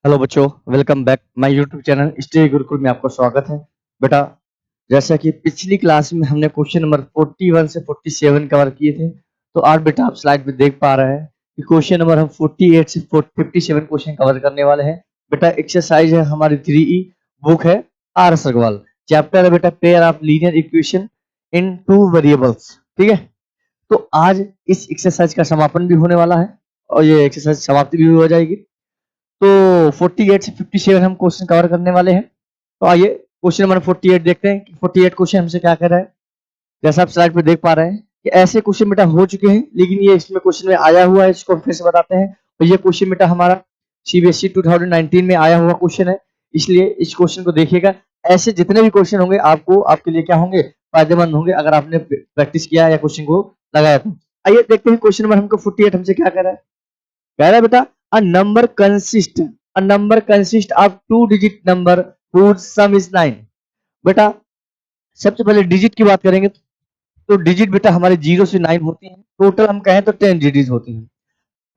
Hello बच्चों, welcome back my YouTube channel stay Gurukul में आपका स्वागत है। बेटा, जैसा कि पिछली क्लास में हमने क्वेश्चन नंबर 41 से 47 कवर किए थे, तो आज बेटा आप स्लाइड में देख पा रहे हैं कि क्वेश्चन नंबर हम 48 से 57 क्वेश्चन कवर करने वाले हैं। बेटा, एक्सरसाइज है हमारी 3E, बुक है आर एस अग्रवाल, चैप्टर है बेटा pair of linear equation in two variables. ठीक है, तो आज इस एक्सरसाइज का समापन भी होने वाला है और ये एक्सरसाइज समाप्ति भी हो जाएगी। तो 48 से 57 हम क्वेश्चन कवर करने वाले हैं। तो आइए क्वेश्चन नंबर 48 देखते हैं कि 48 क्वेश्चन हमसे क्या कर रहा है। जैसा आप स्लाइड पे देख पा रहे हैं कि ऐसे क्वेश्चन बेटा हो चुके हैं, लेकिन ये इसमें क्वेश्चन में आया हुआ है, इसको फिर से बताते हैं। तो ये क्वेश्चन बेटा हमारा सीबीएसई 2019 में आया हुआ क्वेश्चन है, इसलिए इस क्वेश्चन को देखिएगा। ऐसे जितने भी क्वेश्चन होंगे आपको आपके लिए क्या होंगे, फायदेमंद होंगे अगर आपने प्रैक्टिस किया या क्वेश्चन को लगाया तो। आइए देखते हैं क्वेश्चन नंबर हमको 48 हमसे क्या कर रहा है। कह रहा है बेटा a number consist of two digit number whose sum is 9। बेटा, सबसे पहले डिजिट की बात करेंगे तो डिजिट बेटा हमारे 0 से 9 होती है। टोटल हम कहें तो 10 डिजिट होती है।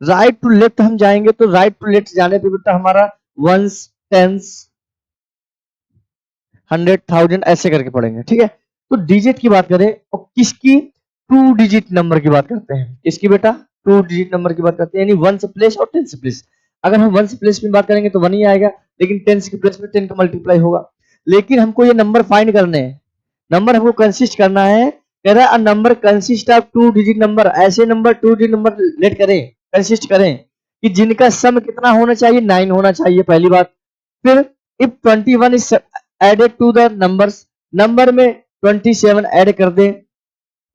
राइट टू लेफ्ट हम जाएंगे तो राइट टू लेफ्ट जाने पे बेटा हमारा वंस, टेंस, 100,000 ऐसे करके पढ़ेंगे। ठीक है, तो डिजिट की बात करें और किसकी, टू डिजिट नंबर की बात करते हैं। किसकी बेटा, टू डिजिट नंबर की बात करते हैं, यानी वंस प्लेस और टेंस प्लेस। अगर हम वंस प्लेस में बात करेंगे तो वन ही आएगा, लेकिन टेंस के प्लेस में 10 का मल्टीप्लाई होगा। लेकिन हमको ये नंबर फाइंड करने हैं, नंबर हमको कंसिस्ट करना है। कह रहा है number consist of two digit number, ऐसे number two digit number let करें, कंसिस्ट करें कि जिनका सम कितना होना चाहिए, 9 होना चाहिए, पहली बात। फिर if 21 is added to the numbers, number में 27 ऐड कर दें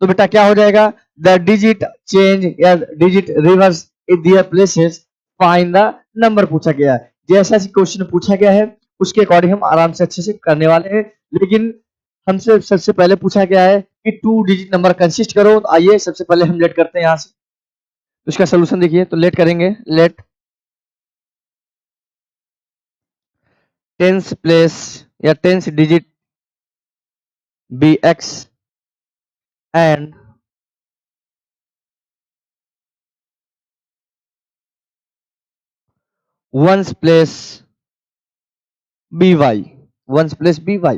तो बेटा क्या हो जाएगा, द डिजिट चेंज या digit reverse in their places, find the number पूछा गया है। जैसा क्वेश्चन पूछा गया है उसके अकॉर्डिंग हम आराम से अच्छे से करने वाले हैं। लेकिन हमसे सबसे पहले पूछा गया है कि टू डिजिट नंबर कंसिस्ट करो, तो आइए सबसे पहले हम लेट करते हैं यहाँ से। तो इसका सोल्यूशन देखिए, तो लेट करेंगे, लेट टेंस प्लेस या tens digit be x and ones place be y, ones place be y.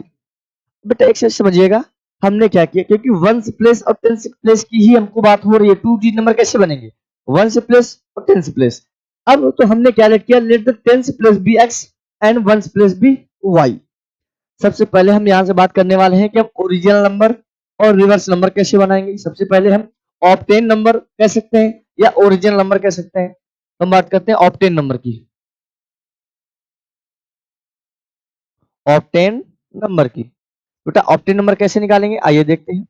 बेटा एक से समझिएगा हमने क्या किया, क्योंकि वंस प्लेस और टेंस प्लेस की ही हमको बात हो रही है। टू डिजिट नंबर कैसे बनेंगे, वंस प्लेस और टेंस प्लेस। अब तो हमने क्या लेट किया, let the tens place be x and ones place be y. सबसे पहले हम यहाँ से बात करने वाले हैं कि हम ओरिजिनल नंबर और रिवर्स नंबर कैसे बनाएंगे। सबसे पहले हम ऑप्टेन नंबर कह सकते हैं या ओरिजिनल नंबर कह सकते हैं। हम बात करते हैं ऑप्टेन नंबर की, ऑप्टेन नंबर की। बेटा ऑप्टेन नंबर कैसे निकालेंगे, आइए देखते हैं।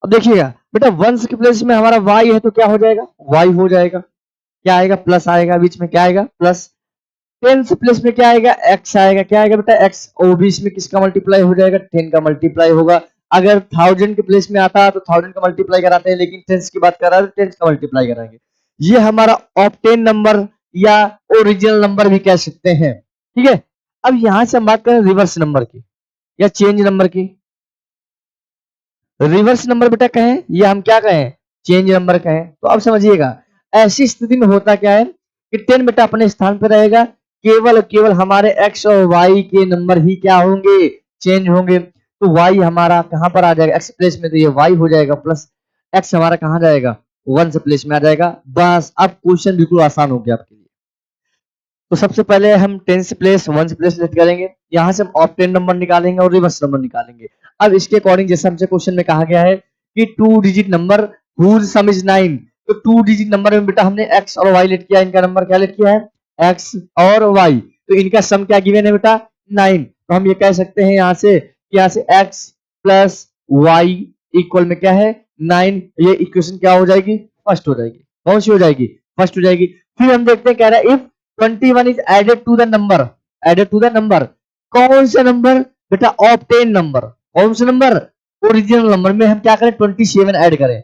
अब देखिएगा बेटा, वंस के प्लेस में हमारा वाई है तो क्या हो जाएगा, वाई हो जाएगा। क्या आएगा, प्लस आएगा, बीच में क्या आएगा, प्लस। टेंस प्लेस में क्या आएगा, एक्स आएगा। क्या आएगा बेटा, एक्स। और बीच में किसका मल्टीप्लाई हो जाएगा, 10 का मल्टीप्लाई होगा। अगर 1000 के प्लेस में आता तो 1000 का मल्टीप्लाई कराते हैं, लेकिन टेंस की बात कर रहा है तो 10 का मल्टीप्लाई कराएंगे। ये हमारा ऑप्टेन नंबर या ओरिजिनल नंबर भी कह सकते हैं। ठीक है, अब यहां से हम बात करें रिवर्स नंबर की या चेंज नंबर की। रिवर्स नंबर बेटा कहें या हम क्या कहें, चेंज नंबर कहें, तो अब समझिएगा ऐसी स्थिति में होता क्या है कि 10 बेटा अपने स्थान पर रहेगा, केवल और केवल हमारे एक्स और वाई के नंबर ही क्या होंगे, चेंज होंगे। तो वाई हमारा कहां पर आ जाएगा, एक्स प्लेस में, तो ये वाई हो जाएगा, प्लस एक्स हमारा कहां जाएगा, वन से प्लेस में आ जाएगा। बस अब क्वेश्चन बिल्कुल आसान हो गया आपके लिए। तो सबसे पहले हम tens place ones place let करेंगे, यहां से हम ऑप्टेन नंबर निकालेंगे और रिवर्स नंबर निकालेंगे। अब इसके अकॉर्डिंग जैसे हमसे क्वेश्चन में कहा गया है कि two digit number whose sum is 9, तो टू डिजिट नंबर में बेटा हमने एक्स और वाई लेट किया, इनका नंबर क्या लेट किया है, एक्स और वाई। तो इनका सम क्या गिवन है बेटा, 9। तो हम ये कह सकते हैं यहाँ से कि यहाँ से एक्स प्लस वाई इक्वल में क्या है, 9। ये इक्वेशन क्या हो जाएगी, फर्स्ट हो जाएगी। कौन सी हो जाएगी, फर्स्ट हो जाएगी। फिर हम देखते हैं, कह रहा है if 21 is added to the number, added to the number, कौन सा नंबर बेटा, ऑप्टेन नंबर। कौन सा नंबर, ओरिजिनल नंबर में हम क्या करें, 27 ऐड करें,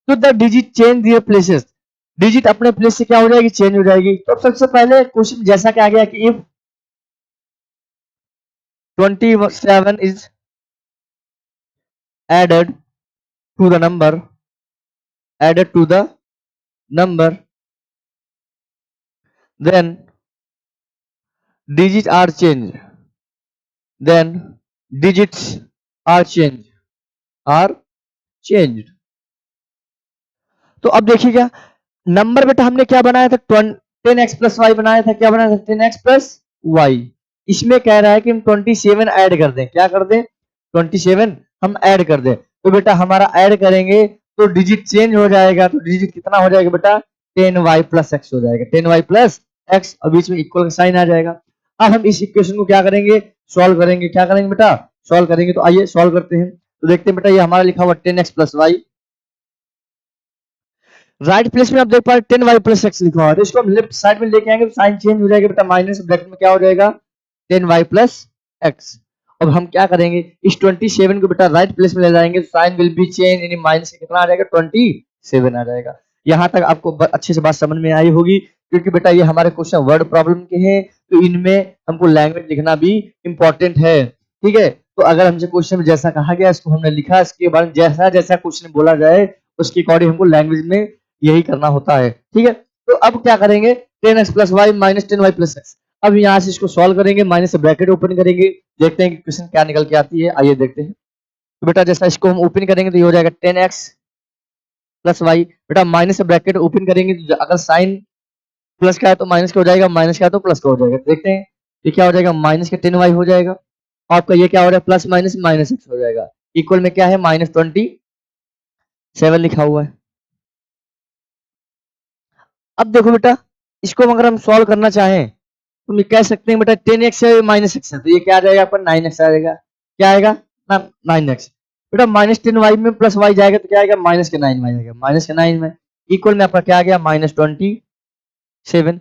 तो the digit change their places, digit अपने प्लेस से क्या हो जाएगी, चेंज हो जाएगी। तो सबसे पहले क्वेश्चन जैसा क्या आ गया कि if 27 is added to the number, added to the number, then digits are changed, then digits are changed। तो अब देखिएगा नंबर बेटा हमने क्या बनाया था 10x प्लस वाई बनाया था, क्या बनाया था 10x प्लस वाई। इसमें कह रहा है कि हम 27 ऐड कर दें, क्या कर दें 27 हम ऐड कर दें। तो बेटा हमारा ऐड करेंगे तो डिजिट चेंज हो जाएगा, तो डिजिट कितना हो जाएगा बेटा 10y प्लस एक्स हो जाएगा, 10y प्लस एक्स और बीच में इक्वल का साइन आ जाएगा। अब हम इस इक्वेशन को क्या करेंगे सॉल्व करेंगे, क्या करेंगे बेटा सॉल्व करेंगे। तो आइए सॉल्व करते हैं। तो देखते हैं बेटा ये हमारा लिखा हुआ 10x plus Y, right place में आप देख पा रहे 10y प्लस एक्स लिखा हुआ है, तो इसको हम लेफ्ट साइड में लेके आएंगे तो साइन चेंज हो जाएगा बेटा, माइनस ब्रैकेट में क्या हो जाएगा 10y प्लस एक्स। अब हम क्या करेंगे इस 27 को बेटा राइट प्लेस में ले जाएंगे तो साइन विल बी चेंज, यानी माइनस कितना आ जाएगा 27 आ जाएगा। यहाँ तक आपको अच्छे से बात समझ में आई होगी, क्योंकि बेटा ये हमारे क्वेश्चन वर्ड प्रॉब्लम के हैं, तो इनमें हमको लैंग्वेज लिखना भी इंपॉर्टेंट है। ठीक है, तो अगर हमसे क्वेश्चन में जैसा कहा गया इसको हमने लिखा, इसके बाद जैसा जैसा क्वेश्चन बोला जाए उसके अकॉर्डिंग हमको लैंग्वेज में यही करना होता है। ठीक है, तो अब क्या करेंगे 10x plus y minus 10y plus x. अब यहाँ से इसको सॉल्व करेंगे, माइनस से ब्रैकेट ओपन करेंगे, देखते हैं कि क्वेश्चन क्या निकल के आती है, आइए देखते हैं। तो बेटा जैसा इसको हम ओपन करेंगे तो ये हो जाएगा 10x प्लस वाई, बेटा माइनस से ब्रैकेट ओपन करेंगे तो अगर साइन प्लस का है तो माइनस का हो जाएगा, माइनस का है तो प्लस का हो जाएगा। देखते हैं ये क्या हो जाएगा माइनस के 10y हो जाएगा, और आपका ये क्या हो रहा है प्लस माइनस माइनस एक्स हो जाएगा, इक्वल में क्या है माइनस 27 लिखा हुआ है। अब देखो बेटा इसको अगर हम सॉल्व करना चाहें तो हम कह सकते हैं बेटा 10x है माइनस एक्स है, तो ये क्या आ जाएगा आपका 9x आ जाएगा, क्या आएगा ना 9x। बेटा माइनस 10y में प्लस y जाएगा तो क्या आएगा माइनस के 9y आएगा, माइनस के 9 में इक्वल में आपका क्या आ गया माइनस 27,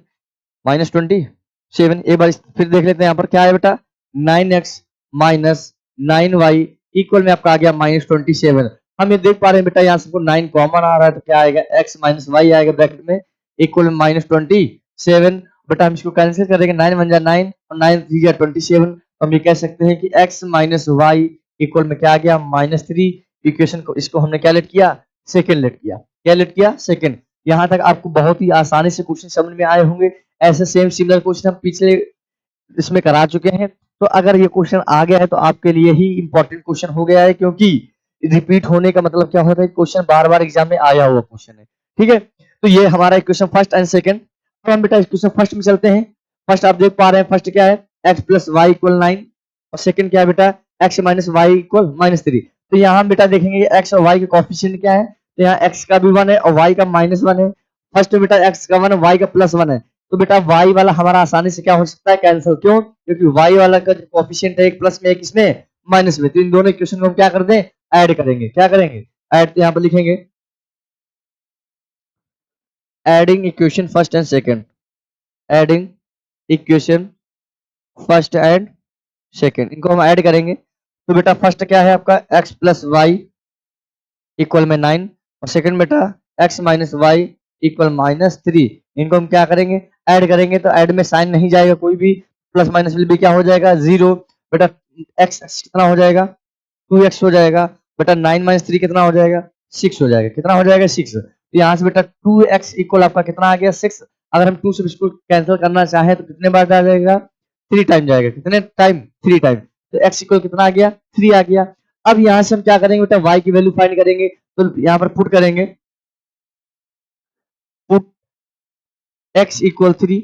माइनस 27। एक बार फिर देख लेते हैं यहाँ पर क्या है बेटा 9x माइनस 9y इक्वल में आपका आ गया माइनस 27। हम ये देख पा रहे हैं बेटा यहाँ से 9 कॉमन आ रहा है तो क्या आएगा x माइनस वाई आएगा ब्रैकेट में इक्वल में माइनस 27। बेटा हम इसको कैंसिल करेंगे 9 1 जा 9 और 9 3 जा 27। हम ये कह सकते हैं कि x माइनस वाई इक्वल में क्या आ गया माइनस 3। इक्वेशन को इसको हमने क्या लेट किया सेकंड लेट किया, क्या लेट किया सेकंड। यहाँ तक आपको बहुत ही आसानी से क्वेश्चन समझ में आए होंगे। ऐसे सेम सिमिलर क्वेश्चन हम पिछले इसमें करा चुके हैं, तो अगर ये क्वेश्चन आ गया है तो आपके लिए ही इंपॉर्टेंट क्वेश्चन हो गया है, क्योंकि रिपीट होने का मतलब क्या होता है क्वेश्चन बार बार एग्जाम में आया हुआ क्वेश्चन है। ठीक है, तो ये हमारा इक्वेशन फर्स्ट एंड सेकंड। अब हम बेटा इक्वेशन फर्स्ट में चलते हैं। फर्स्ट आप देख पा रहे हैं फर्स्ट क्या है x प्लस वाई इक्वल 9 और सेकंड क्या है बेटा x minus y equal minus 3। तो यहाँ हम बेटा देखेंगे x और y के कोफिशिएंट क्या है, तो यहाँ x का भी 1 है और y का माइनस 1 है। फर्स्ट में बेटा x का 1 है y का प्लस 1 है, तो बेटा y वाला हमारा आसानी से क्या हो सकता है कैंसिल, क्यों क्योंकि y वाला का जो कोफिशिएंट है एक प्लस में एक इसमें माइनस में, तो इन दोनों इक्वेशन को हम क्या कर दें ऐड करेंगे, क्या करेंगे ऐड। तो यहाँ पर लिखेंगे adding equation first and second, adding equation first and second, इनको हम ऐड करेंगे। तो बेटा फर्स्ट क्या है आपका x प्लस वाई इक्वल में 9 और सेकंड बेटा x minus y equal minus 3। इनको हम क्या करेंगे ऐड करेंगे, तो ऐड में साइन नहीं जाएगा कोई भी, प्लस माइनस विल भी क्या हो जाएगा 0। बेटा x कितना हो जाएगा 2x हो जाएगा, बेटा 9 माइनस 3 कितना हो जाएगा 6 हो जाएगा, कितना हो जाएगा 6। तो यहाँ से बेटा 2x इक्वल आपका कितना आ गया 6। अगर हम 2 से इसको कैंसिल करना चाहें तो कितने बार आ जाएगा 3 टाइम जाएगा, कितने टाइम 3 टाइम। तो x इक्वल कितना आ गया 3 आ गया। अब यहाँ से हम क्या करेंगे बेटा y की वैल्यू फाइंड करेंगे, तो यहाँ पर पुट करेंगे put x equal 3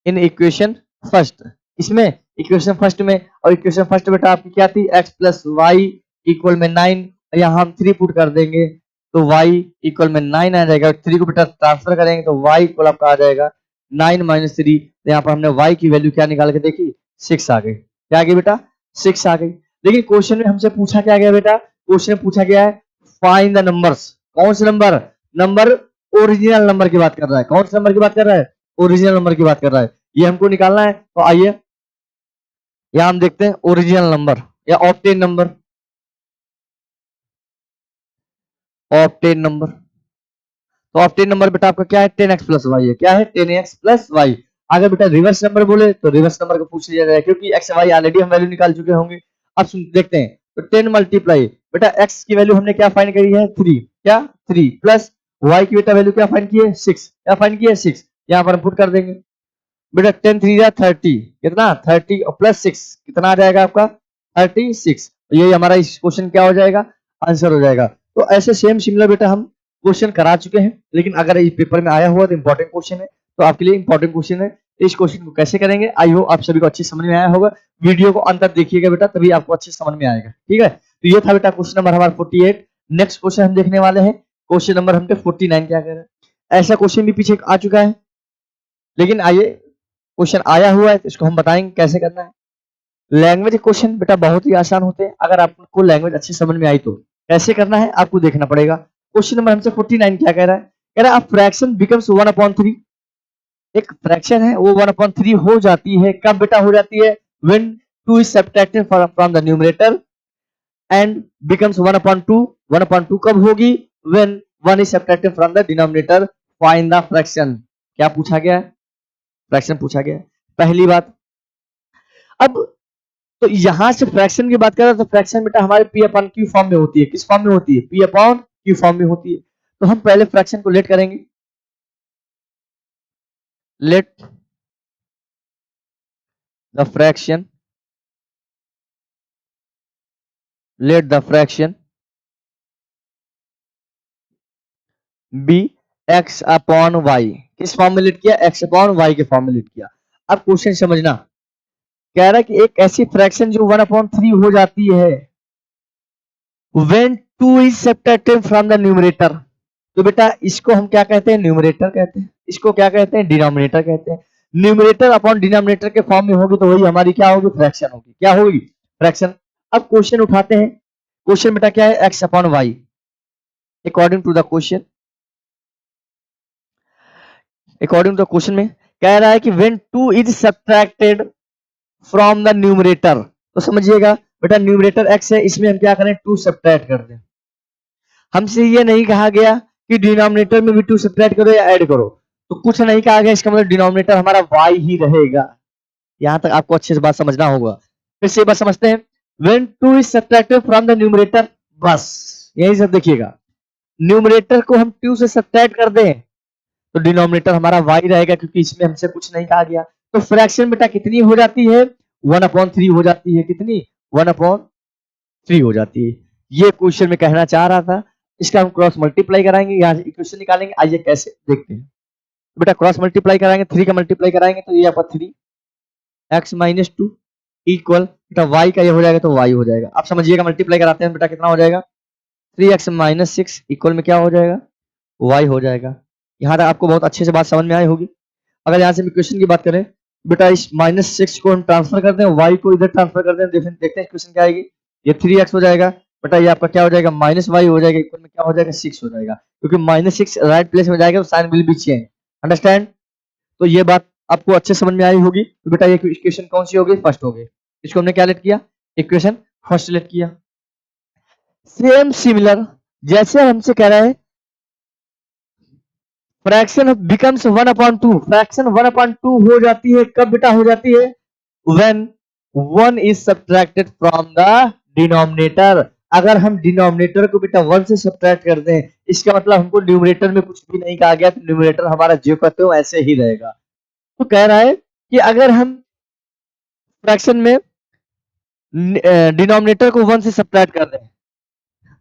in equation first, इसमें इक्वेशन फर्स्ट में, और इक्वेशन फर्स्ट बेटा आपकी क्या थी x प्लस वाई इक्वल में 9, यहाँ हम 3 पुट कर देंगे तो y इक्वल में 9 आ जाएगा। 3 को बेटा ट्रांसफर करेंगे तो y इक्वल आपका आ जाएगा 9 माइनस 3। तो यहाँ पर हमने y की वैल्यू क्या निकाल के देखी 6 आ गई, क्या आ गई बेटा 6 आ गई। लेकिन क्वेश्चन में हमसे पूछा क्या गया बेटा, क्वेश्चन में पूछा गया है फाइंड द नंबर्स। कौन से नंबर, नंबर ओरिजिनल नंबर की बात कर रहा है, कौन से नंबर की बात कर रहा है ओरिजिनल नंबर की बात कर रहा है, ये हमको निकालना है। तो आइए यहां हम देखते हैं ओरिजिनल नंबर या ऑप्टेन नंबर, ऑप्टेन नंबर। तो ऑप्टेन नंबर बेटा आपका क्या है 10x प्लस वाई है, क्या है 10x प्लस वाई। अगर बेटा रिवर्स नंबर बोले तो रिवर्स नंबर को पूछ लिया जाए, क्योंकि x y ऑलरेडी हम वैल्यू निकाल चुके होंगे। अब सुन देखते हैं, तो 10 मल्टीप्लाई बेटा x की वैल्यू हमने क्या फाइंड करी है 3, क्या 3 प्लस y की बेटा वैल्यू क्या फाइंड की है 6, क्या फाइंड की है 6, यहाँ पर हम पुट कर देंगे। बेटा 10 3 जा 30, कितना 30 और प्लस 6 कितना आ जाएगा आपका 36। ये हमारा इस क्वेश्चन क्या हो जाएगा, आंसर हो जाएगा। तो ऐसे सेम सिमिलर बेटा हम क्वेश्चन करा चुके हैं, लेकिन अगर इस पेपर में आया हुआ तो इंपॉर्टेंट क्वेश्चन है, तो आपके लिए इंपॉर्टेंट क्वेश्चन है। इस क्वेश्चन को कैसे करेंगे आई होप आप सभी को अच्छी समझ में आया होगा। वीडियो को अंत तक देखिएगा बेटा, तभी आपको अच्छे समझ में आएगा। ठीक है, तो ये था बेटा क्वेश्चन नंबर हमारा 48। नेक्स्ट क्वेश्चन हम देखने वाले हैं, क्वेश्चन नंबर हमने 49 क्या कह रहे हैं। ऐसा क्वेश्चन भी पीछे आ चुका है, लेकिन आइए क्वेश्चन आया हुआ है तो इसको हम बताएंगे कैसे करना है। लैंग्वेज क्वेश्चन बेटा बहुत ही आसान होते हैं, अगर आपको लैंग्वेज अच्छी समझ में आई तो कैसे करना है आपको देखना पड़ेगा। क्वेश्चन नंबर हमसे 49 क्या कह रहा है, कह रहा है फ्रैक्शन बिकम्स 1/3। एक फ्रैक्शन है वो 1/3 हो जाती है, कब बेटा हो जाती है, when 2 is subtracted from the numerator and becomes 1/2। 1/2 कब होगी, when 1 is subtracted from the denominator, find the fraction. क्या पूछा गया है, फ्रैक्शन पूछा गया है, पहली बात। अब तो यहां से फ्रैक्शन की बात करें तो फ्रैक्शन बेटा हमारे पी अपॉन क्यू फॉर्म में होती है, किस फॉर्म में होती है, पी अपॉन क्यू फॉर्म में होती है। तो हम पहले फ्रैक्शन को लेट करेंगे, let the fraction, let the fraction be x upon y. किस फॉर्म में लेट किया, एक्स अपॉन वाई के फॉर्म में लेट किया। अब क्वेश्चन समझना, कह रहा है कि एक ऐसी फ्रैक्शन जो 1/3 हो जाती है when 2 is subtracted from the numerator। तो बेटा इसको हम क्या कहते हैं, न्यूमरेटर कहते हैं, इसको क्या कहते हैं, डिनोमिनेटर कहते हैं। न्यूमरेटर अपॉन डिनोमिनेटर के फॉर्म में होगी तो वही हमारी क्या होगी, फ्रैक्शन होगी। क्या होगी, फ्रैक्शन। अब क्वेश्चन उठाते हैं, क्वेश्चन बेटा क्या है, x upon y. According to the question, according to the question में कह रहा है कि when 2 is subtracted from the numerator, तो समझिएगा बेटा न्यूमरेटर x है, इसमें हम क्या करें, 2 सब्ट्रैक्ट कर दें। हमसे ये नहीं कहा गया कि डिनोमिनेटर में भी 2 सब्ट्रैक्ट करो या ऐड करो, तो कुछ नहीं कहा गया, इसका मतलब डिनोमिनेटर हमारा y ही रहेगा। यहां तक आपको अच्छे से बात समझना होगा। फिर से बात समझते हैं, when 2 is subtracted from the numerator, बस यही सब देखिएगा, न्यूमरेटर को हम 2 से सब्ट्रैक्ट कर दें तो डिनोमिनेटर हमारा y रहेगा, क्योंकि इसमें हमसे कुछ नहीं कहा गया। तो फ्रैक्शन बेटा कितनी हो जाती है, 1/3 हो जाती है, कितनी, 1/3 हो जाती है। ये क्वेश्चन में कहना चाह रहा था। इसका हम क्रॉस मल्टीप्लाई कराएंगे, यहाँ से इक्वेशन निकालेंगे, आइए कैसे देखते हैं। तो बेटा क्रॉस मल्टीप्लाई कराएंगे, 3 का मल्टीप्लाई कराएंगे तो ये आपका 3x - 2 इक्वल बेटा y का ये हो जाएगा तो y हो जाएगा। आप समझिएगा मल्टीप्लाई कराते हैं बेटा कितना हो जाएगा, 3x - 6 इक्वल में क्या हो जाएगा, y हो जाएगा। यहाँ तक आपको बहुत अच्छे से बात समझ में आई होगी। अगर यहाँ से हम इक्वेशन की बात करें, बेटा इस -6 को हम ट्रांसफर करते हैं, y को इधर ट्रांसफर करते हैं, देखते हैं इक्वेशन क्या आएगी। ये 3x हो जाएगा बेटा, ये आपका क्या हो जाएगा, -y हो जाएगा, इक्वल में क्या हो जाएगा, 6 हो जाएगा, क्योंकि -6 राइट प्लेस में जाएगा तो sign will be change. Understand. तो ये बात आपको अच्छे समझ में आई होगी। तो बेटा ये इक्वेशन कौन सी होगी, फर्स्ट हो गई। इसको हमने क्या लेट किया, इक्वेशन फर्स्ट लेट किया। सेम सिमिलर जैसे हमसे कह रहा है फ्रैक्शन बिकम्स 1/2, फ्रैक्शन 1/2 हो जाती है, कब बेटा हो जाती है, when 1 is subtracted from the denominator। अगर हम डिनोमिनेटर को बेटा 1 से सब्ट्रैक्ट कर दें, इसका मतलब हमको न्यूमरेटर में कुछ भी नहीं कहा गया, तो न्यूमरेटर हमारा जो कहते हो ऐसे ही रहेगा। तो कह रहा है कि अगर हम फ्रैक्शन में डिनोमिनेटर को 1 से सब्ट्रैक्ट कर दें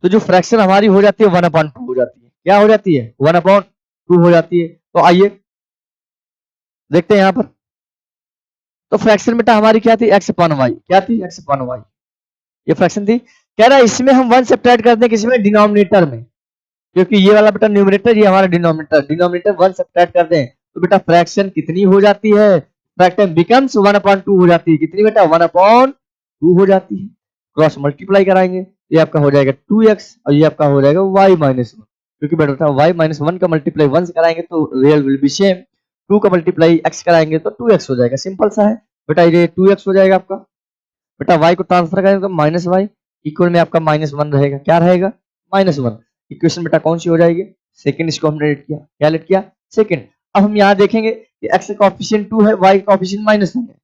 तो जो फ्रैक्शन हमारी हो जाती है 1/2 हो जाती है। क्या हो जाती है, 1/2 हो जाती है। तो आइए देखते हैं यहाँ पर। तो फ्रैक्शन बेटा हमारी क्या थी, x अपॉन वाई, क्या थी, x अपॉन वाई, ये फ्रैक्शन थी। कह रहा है इसमें हम 1 सब्ट्रैक्ट कर दें, किसमें, डिनोमिनेटर में, क्योंकि ये वाला बेटा न्यूमरेटर, ये हमारा डिनोमिनेटर, डिनोमिनेटर 1 सब्ट्रैक्ट कर दें तो बेटा फ्रैक्शन कितनी हो जाती है, फ्रैक्शन बिकम्स 1/2 हो जाती है, कितनी बेटा, 1/2 हो जाती है। क्रॉस मल्टीप्लाई कराएंगे, ये आपका हो जाएगा 2x और ये आपका हो जाएगा y - 1, क्योंकि बेटा y - 1 का मल्टीप्लाई 1 से कराएंगे तो रियल विल बी सेम, 2 का मल्टीप्लाई x कराएंगे तो 2x हो जाएगा। सिंपल सा है बेटा, ये 2x हो जाएगा आपका। बेटा y को ट्रांसफर करेंगे तो -y इक्वल में आपका -1 रहेगा, क्या रहेगा, -1। इक्वेशन बेटा कौन सी हो जाएगी, सेकंड। इसको हमने लेट किया, क्या लेट किया, सेकंड। अब हम यहाँ देखेंगे कि x का कोएफिशिएंट 2 है, y का कोएफिशिएंट -1 है।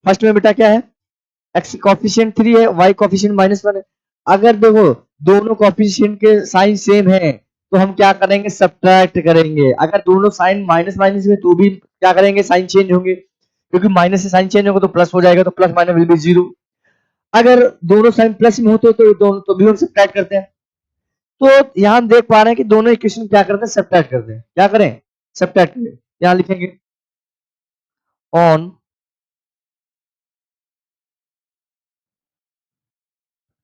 फर्स्ट में बेटा क्या है, x का कोएफिशिएंट 3 है, y कोएफिशिएंट -1 है। अगर देखो दोनों कोएफिशिएंट के साइन सेम है तो हम क्या करेंगे, सब्ट्रैक्ट करेंगे। अगर दोनों साइन माइनस माइनस है तो भी क्या करेंगे, साइन चेंज होंगे। क्योंकि माइनस से साइन चेंज होगा तो प्लस हो जाएगा, तो प्लस माइनस विल बी 0। अगर दोनों साइन प्लस में होते तो दोनों तो भी हम सब्ट्रैक्ट करते हैं। तो यहां हम देख पा रहे हैं कि दोनों इक्वेशन क्या करते हैं, सब्ट्रैक्ट करते हैं। क्या करें, सब्ट्रैक्ट करें। यहां लिखेंगे on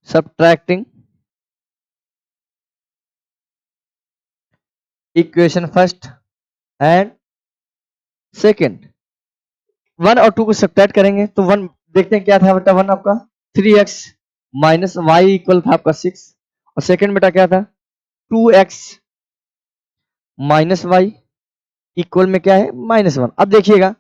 subtracting equation first and second. 1 और 2 को सब्ट्रैक्ट करेंगे तो 1 देखते हैं क्या था बेटा, 1 आपका 3x माइनस वाई इक्वल था आपका 6, और सेकेंड बेटा क्या था 2x माइनस वाई इक्वल में क्या है -1। अब देखिएगा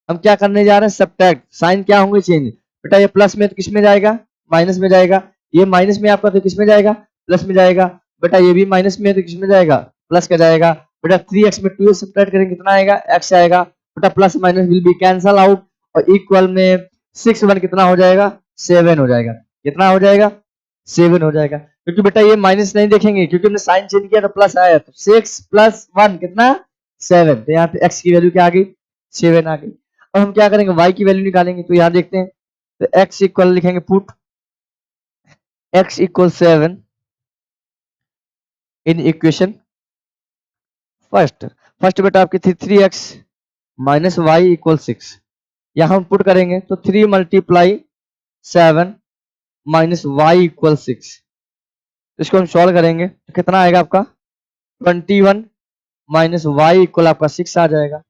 हम क्या करने जा रहे हैं, सब्ट्रैक्ट। साइन क्या होंगे, चेंज। बेटा ये प्लस में तो किस में जाएगा, माइनस में जाएगा। ये माइनस में आपका तो किस में जाएगा, प्लस में जाएगा। बेटा ये भी माइनस में है तो किस में जाएगा, प्लस का जाएगा। बेटा 3x में 2x सब्ट्रैक्ट करेंगे कितना आएगा, x आएगा। बेटा plus minus will B cancel out, और इक्वल में 6 1 कितना हो जाएगा, 7 हो जाएगा। कितना हो जाएगा, 7 हो जाएगा। क्योंकि बेटा ये माइनस नहीं देखेंगे, क्योंकि हमने साइन चेंज किया तो प्लस आया, तो 6 + 1 कितना 7। तो यहाँ पे x की वैल्यू क्या आ गई, 7 आ गई। अब हम क्या करेंगे, y की वैल्यू निकालेंगे। तो यहाँ देखते हैं, तो x इक्वल लिखेंगे, put x equal 7 in equation first. First बेटा आपकी थी 3x माइनस वाई इक्वल 6। यहाँ हम पुट करेंगे तो 3 × 7 माइनस वाई इक्वल 6। इसको हम सॉल्व करेंगे तो कितना आएगा आपका 21 माइनस वाई इक्वल आपका 6 आ जाएगा।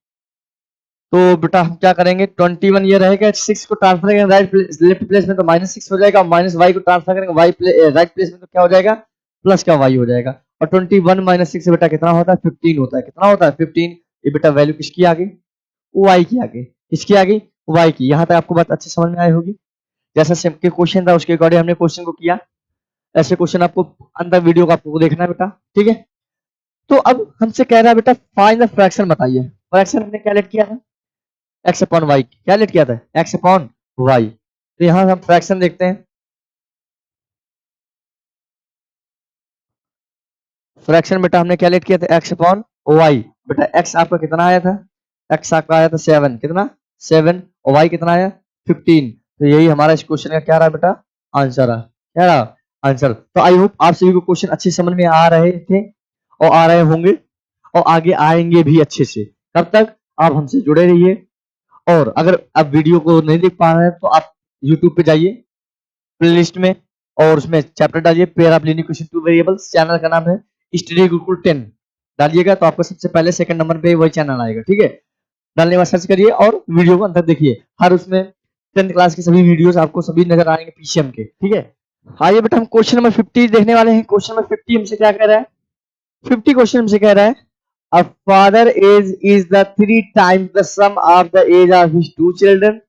तो बेटा हम क्या करेंगे, 21 ये रहेगा, 6 को ट्रांसफर करेंगे लेफ्ट प्लेस में तो -6 हो जाएगा, माइनस वाई को ट्रांसफर करेंगे राइट प्लेस में तो क्या हो जाएगा, प्लस का वाई हो जाएगा। और 21 - 6 बेटा कितना होता है, 15 होता है। कितना होता है, 15। ये बेटा वैल्यू किसकी आ गई, वाई की आ गई। किसकी आ गई, वाई की। यहाँ तक आपको बात अच्छी समझ में आई होगी। जैसा सिंपल क्वेश्चन था उसके अकॉर्डिंग हमने क्वेश्चन को किया। ऐसे क्वेश्चन आपको अंदर वीडियो का आपको देखना है बेटा, ठीक है। तो अब हमसे कह रहा है बेटा फाइंड द फ्रैक्शन बताइए। फ्रैक्शन हमने क्या लेट किया था, एक्स अपॉन वाई। क्या लेट किया था, एक्स अपॉन वाई। तो यहां हम फ्रैक्शन देखते हैं। फ्रैक्शन बेटा हमने क्या लेट किया था, एक्स अपॉन वाई। बेटा एक्स आपका कितना आया था, एक्स आपका आया था 7। कितना, 7। और वाई कितना आया, 15। तो यही हमारा इस क्वेश्चन का क्या रहा बेटा, आंसर रहा। क्या रहा, आंसर। तो आई होप आप सभी को क्वेश्चन अच्छे समझ में आ रहे थे और आ रहे होंगे और आगे आएंगे भी अच्छे से। तब तक आप हमसे जुड़े रहिए। और अगर आप वीडियो को नहीं देख पा रहे हैं तो आप यूट्यूब पे जाइए प्लेलिस्ट में, और उसमें चैप्टर डालिए pair of linear equation two variables. Channel का नाम है स्टडी गुरुकुल 10। डालिएगा तो आपको सबसे पहले सेकंड नंबर पे वही चैनल आएगा, ठीक है। डालने के बाद सर्च करिए और वीडियो को अंदर देखिए। हर उसमें 10th क्लास की सभी वीडियोस आपको सभी नजर आएंगे पीसीएम के, ठीक है। आइए बेटा हम क्वेश्चन नंबर 50 देखने वाले हैं। क्वेश्चन नंबर 50 हमसे क्या कह रहा है, 50 क्वेश्चन हमसे कह रहा है a father age is the 3 times the sum of the age of his 2 children.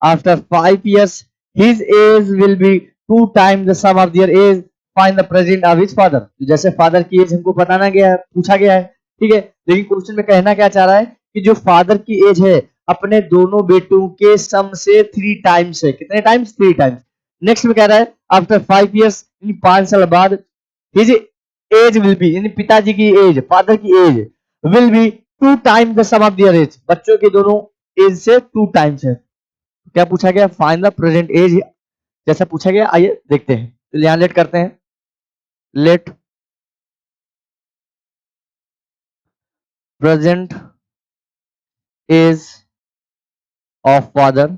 After 5 years his age will be 2 times the sum of their age. Find the present of his father. जैसे father की as हमको बताना गया है, पूछा गया है, ठीक है। लेकिन क्वेश्चन में कहना क्या चाह रहा है कि जो फादर की एज है अपने दोनों बेटों के सम से 3 टाइम्स है। कितने टाइम्स, 3 टाइम्स। नेक्स्ट में कह रहा है आफ्टर 5 years 5 साल बाद his एज विल बी, यानी पिताजी की एज, फादर की age will be 2 times the sum of their age. बच्चों के दोनों एज से 2 टाइम्स है। क्या पूछा गया, फाइंड द प्रेजेंट एज। जैसा पूछा गया आइए देखते हैं। तो यहां लेट करते हैं, let present age of father.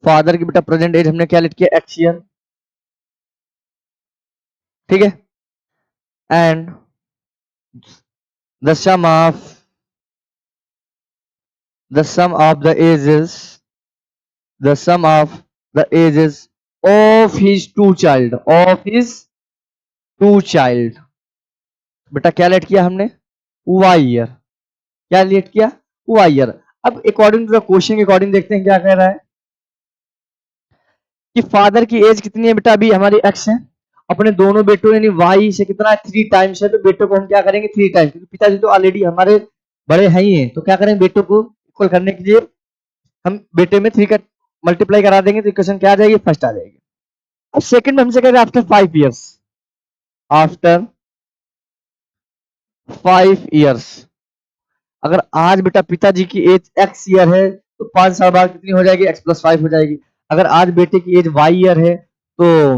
Father की बेटा प्रेजेंट एज हमने क्या लेट किया, एक्स ईयर, ठीक है। And the sum of the ages, the sum of the ages of his two child, of his two child। बेटा क्या लेट किया हमने, y ईयर। क्या लेट किया, y ईयर। अब अकॉर्डिंग टू द क्वेश्चन के अकॉर्डिंग देखते हैं क्या कह रहा है कि फादर की एज कितनी है बेटा, अभी हमारी x है। अपने दोनों बेटों यानी y से कितना है, 3 टाइम्स है। तो बेटों को हम क्या करेंगे, 3 टाइम्स, क्योंकि पिताजी तो ऑलरेडी हमारे बड़े हैं ही हैं। तो क्या करेंगे, बेटों को इक्वल करने के लिए हम बेटे में 3 का मल्टीप्लाई करा देंगे तो इक्वेशन क्या आ जाएगी, फर्स्ट आ जाएगी। अब सेकंड में हमसे कह रहे हैं आफ्टर 5 इयर्स, आफ्टर 5 इयर्स। अगर आज बेटा पिताजी की एज x ईयर है तो 5 साल बाद कितनी हो जाएगी, x+5 हो जाएगी। अगर आज बेटे की एज y ईयर है तो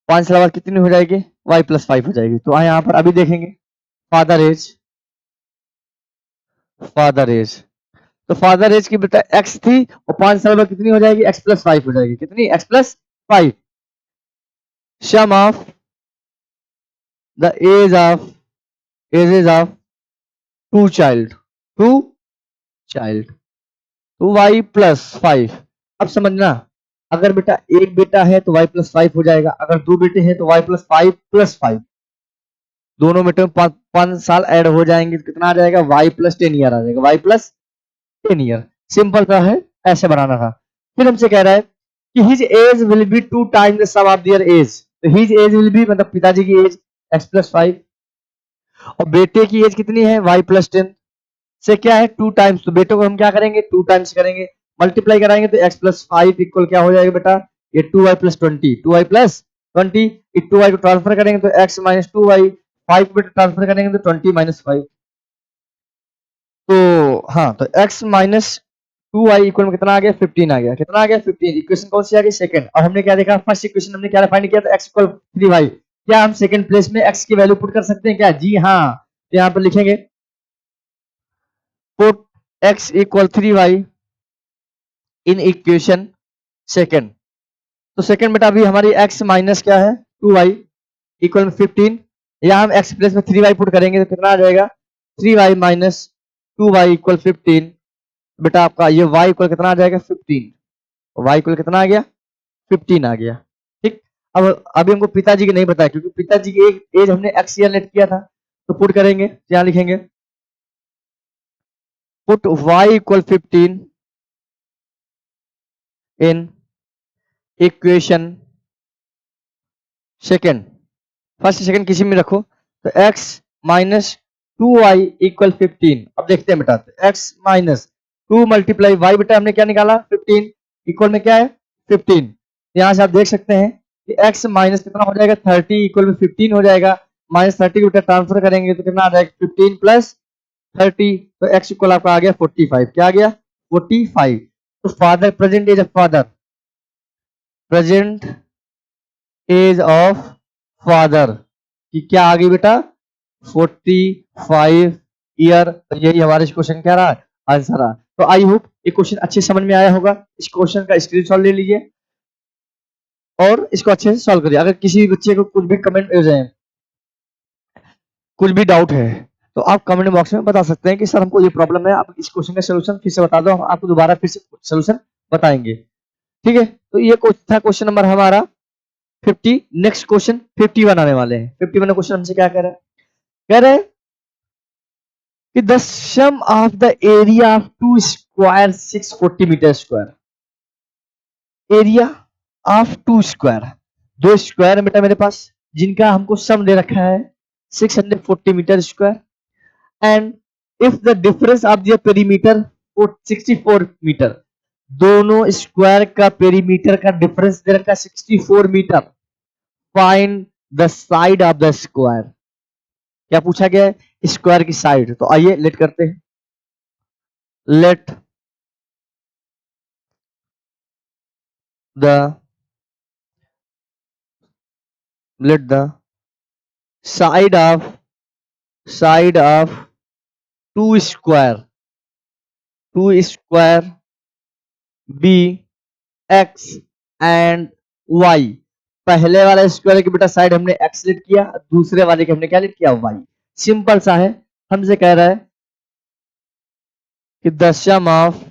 5 साल बाद कितनी हो जाएगी, y+5 हो जाएगी। तो यहाँ पर अभी देखेंगे फादर एज, फादर एज, तो फादर एज की बेटा x थी और 5 साल बाद कितनी हो जाएगी, x+5 हो जाएगी। कितनी, x+5। Sum of the ages of two child, two child, तो y+5। अब समझना, अगर बेटा एक बेटा है तो y+5 हो जाएगा, अगर दो बेटे हैं तो y+5+5, दोनों बेटे में 5 साल ऐड हो जाएंगे तो कितना आ जाएगा, y+10 ईयर आ जाएगा, y+10 ईयर। सिंपल सा है, ऐसे बनाना था। फिर हमसे कह रहा है कि his age will be 2 times the sum of their age, तो हिज एज विल बी मतलब पिताजी की एज x+5 और बेटे की एज कितनी है, y+10 से क्या है 2 टाइम्स, तो बेटों को हम क्या करेंगे 2 टाइम्स करेंगे, मल्टीप्लाई कराएंगे तो x+5 इक्वल क्या हो जाएगा बेटा, ये 2y+20, 2y+20, 2y को ट्रांसफर करेंगे तो x - 2y, 5 को ट्रांसफर करेंगे तो 20 - 5, तो हाँ, तो x - 2y इक्वल में कितना आ गया, 15 आ गया। कितना आ गया, 15। इक्वेशन कौन सी आ गई, सेकंड। और हमने क्या देखा, फर्स्ट इक्वेशन हमने क्या फाइंड किया था, x इक्वल 3y। क्या हम सेकंड प्लेस में x की वैल्यू पुट कर सकते हैं क्या, जी हाँ। तो यहाँ पर लिखेंगे पुट x इक्वल 3y इन इक्वेशन सेकंड। तो सेकंड बेटा अभी हमारी x माइनस क्या है 2y इक्वल में 15, या हम x प्लेस में 3y पुट करेंगे तो कितना आ जाएगा, 3y माइनस 2y इक्वल 15। बेटा आपका ये y इक्वल कितना आ जाएगा, 15। y इक्वल कितना आ गया, 15 आ गया। ठीक, अब अभी हमको पिताजी की नहीं बताया क्योंकि पिताजी की एज हमने x ईयर लेट किया था, तो पुट करेंगे, क्या लिखेंगे, put y equal 15 in equation second. First second किसी में रखो, तो x माइनस 2y इक्वल 15। अब देखते हैं बेटा, तो x माइनस 2 मल्टीप्लाई y, बेटा हमने क्या निकाला 15 इक्वल में क्या है 15। यहां से आप देख सकते हैं कि x माइनस कितना हो जाएगा 30 इक्वल में 15 हो जाएगा, -30 को बेटा ट्रांसफर करेंगे तो कितना आ जाएगा 15 प्लस 30, तो x इक्वल आपका आ गया 45। क्या आ गया 45। तो father present age of father, present age of father की क्या आ गई बेटा 45 ईयर। तो यही हमारे क्वेश्चन क्या रहा, आंसर रहा। तो आई होप ये क्वेश्चन अच्छे समझ में आया होगा। इस क्वेश्चन का स्क्रीनशॉट ले लीजिए और इसको अच्छे से सॉल्व करिए। अगर किसी भी बच्चे को कुछ भी कमेंट हो जाए, कुछ भी डाउट है, तो आप कमेंट बॉक्स में बता सकते हैं कि सर हमको ये प्रॉब्लम है, आप इस क्वेश्चन का सोल्यूशन फिर से बता दो, हम आपको दोबारा फिर से सोल्यूशन बताएंगे। ठीक है, तो ये था क्वेश्चन नंबर हमारा 50। नेक्स्ट क्वेश्चन 51 आने वाले हैं। 51 क्वेश्चन हमसे क्या कह रहा है, कह रहे हैं कि the sum of the area of 2 square 640 metre square, area of 2 square, 2 square है बेटा मेरे पास जिनका हमको सम दे रखा है 640 metre square, and if the difference of the perimeter 64 metre, दोनों स्क्वायर का पेरीमीटर का डिफरेंस दे रखा है 64 metre, find the side of the square. क्या पूछा गया है, स्क्वायर की साइड। तो आइए लेट करते हैं, let the side of two square be x and y. पहले वाला स्क्वायर की बेटा साइड हमने एक्स लेट किया, दूसरे वाले के हमने क्या लेट किया, वाई। सिंपल सा है, हमसे कह रहा है कि the sum of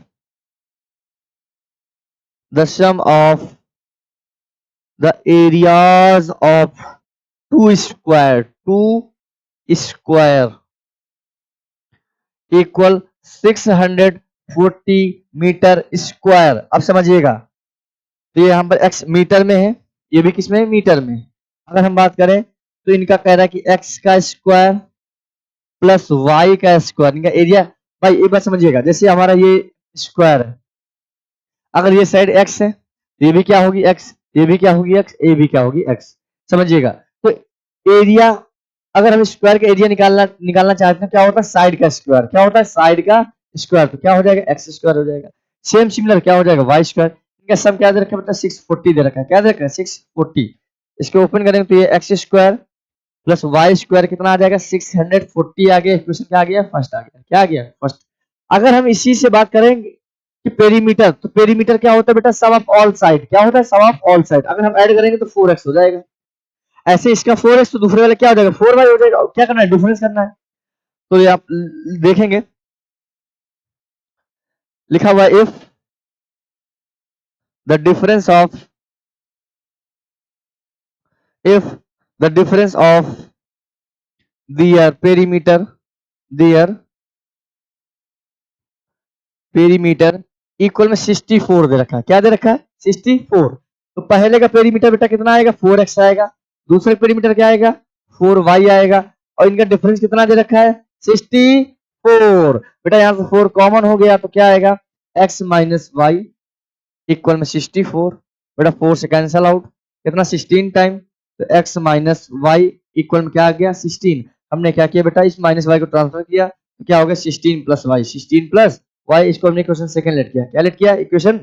the areas of two square equal 640 metre square. अब समझिएगा, तो ये यहाँ पर x मीटर में है, ये भी किस में है, मीटर में। अगर हम बात करें तो इनका कह रहा है कि x का स्क्वायर प्लस y का स्क्वायर, इनका एरिया। भाई एक बात समझिएगा, जैसे हमारा ये स्क्वायर है, अगर ये साइड x है तो ये भी क्या होगी x, ये भी क्या होगी x, ये भी क्या होगी x। समझिएगा, तो एरिया, अगर हम स्क्वायर का एरिया निकालना चाहते हैं, क्या होता है साइड का स्क्वायर, क्या होता है साइड का स्क्वायर तो क्या हो जाएगा एक्स स्क्वायर हो जाएगा। सेम सिमिलर क्या हो जाएगा वाई स्क्वायर। इनका सम क्या दे रखा है बेटा 640 दे रखा है। क्या दे रखा है 640। इसको ओपन करेंगे तो ये x square plus y square कितना आ जाएगा 640 आ गया। इक्वेशन क्या आ गया फर्स्ट आ गया। क्या आ गया फर्स्ट। अगर हम इसी से बात करेंगे कि पेरीमीटर तो पेरीमीटर क्या होता है बेटा सम ऑफ ऑल साइड। क्या होता है सम ऑफ ऑल साइड। अगर हम ऐड करेंगे तो 4x हो जाएगा। ऐसे इसका 4x तो दूसरे वाले क्या हो जाएगा 4y हो जाएगा। क्या करना है डिफरेंस करना है। तो ये आप देखेंगे लिखा हुआ है if the difference of if the difference of their perimeter equal में 64 दे रखा है। क्या दे रखा है 64। तो पहले का पेरीमीटर बेटा कितना आएगा 4x आएगा। दूसरे पेरीमीटर क्या आएगा 4y आएगा। और इनका डिफरेंस कितना दे रखा है 64। बेटा यहाँ से 4 कॉमन हो गया तो क्या आएगा x माइनस वाई इक्वल में 64। बेटा 4 से कैंसल आउट कितना 16 टाइम। तो x माइनस वाई इक्वल में क्या आ गया 16। हमने क्या किया बेटा इस माइनस वाई को ट्रांसफर किया तो क्या हो गया 16 प्लस वाई 16 प्लस वाई। इसको हमने इक्वेशन सेकंड लेट किया। क्या लेट किया इक्वेशन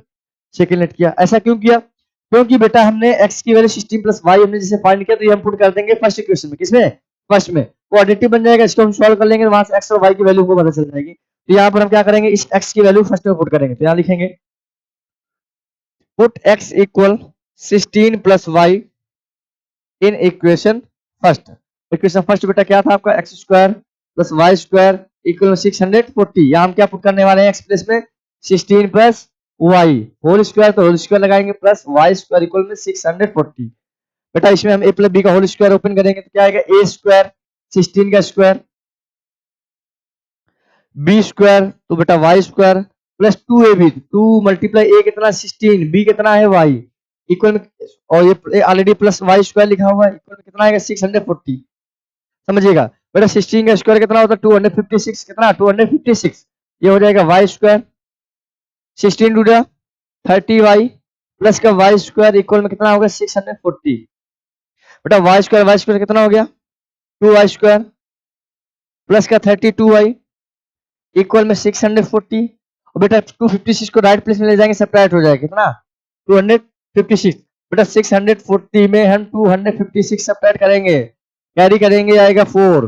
सेकंड लेट किया। ऐसा क्यों किया क्योंकि बेटा हमने x की वैल्यू 16 प्लस वाई हमने जैसे फाइंड किया तो ये हम पुट कर देंगे फर्स्ट इक्वेशन में। किसमें फर्स्ट में क्वाड्रेटिक बन जाएगा। इसको हम सॉल्व कर लेंगे तो वहां से x और y की वैल्यू को पता चल जाएगी। तो यहाँ पर हम क्या करेंगे इस x की वैल्यू फर्स्ट में पुट करेंगे। तो यहाँ लिखेंगे put x equal 16 plus y in equation first। Equation first बेटा क्या था आपका x square plus y square equal 640। यहाँ हम क्या पुट करने वाले हैं एक्स प्लेस में 16 प्लस वाई होल स्क्वायर। तो होल स्क्वायर लगाएंगे प्लस वाई स्क्वायर इक्वल में 640। बेटा इसमें हम ए प्लस बी का होल स्क्वायर ओपन करेंगे तो क्या आएगा ए स्क्वायर 16 का स्क्वायर बी स्क्वायर तो बेटा Y square plus 2 A B 2 multiply A कितना 16 बी कितना है वाई इक्वल में और ये ऑलरेडी प्लस वाई स्क्वायर लिखा हुआ है इक्वल में कितना आएगा 640। समझिएगा बेटा 16 का स्क्वायर कितना होता है 256 कितना 256। ये हो जाएगा y square 16 to 30 y plus का वाई स्क्वायर इक्वल में कितना होगा 640। बेटा वाई स्क्वायर कितना हो गया 2 वाई स्क्वायर प्लस का 32 वाई इक्वल में 640। और बेटा 256 को राइट प्लेस में ले जाएंगे सेपरेट हो जाएगा कितना 256। बेटा 640 में हम 256 सेपरेट करेंगे कैरी करेंगे आएगा 4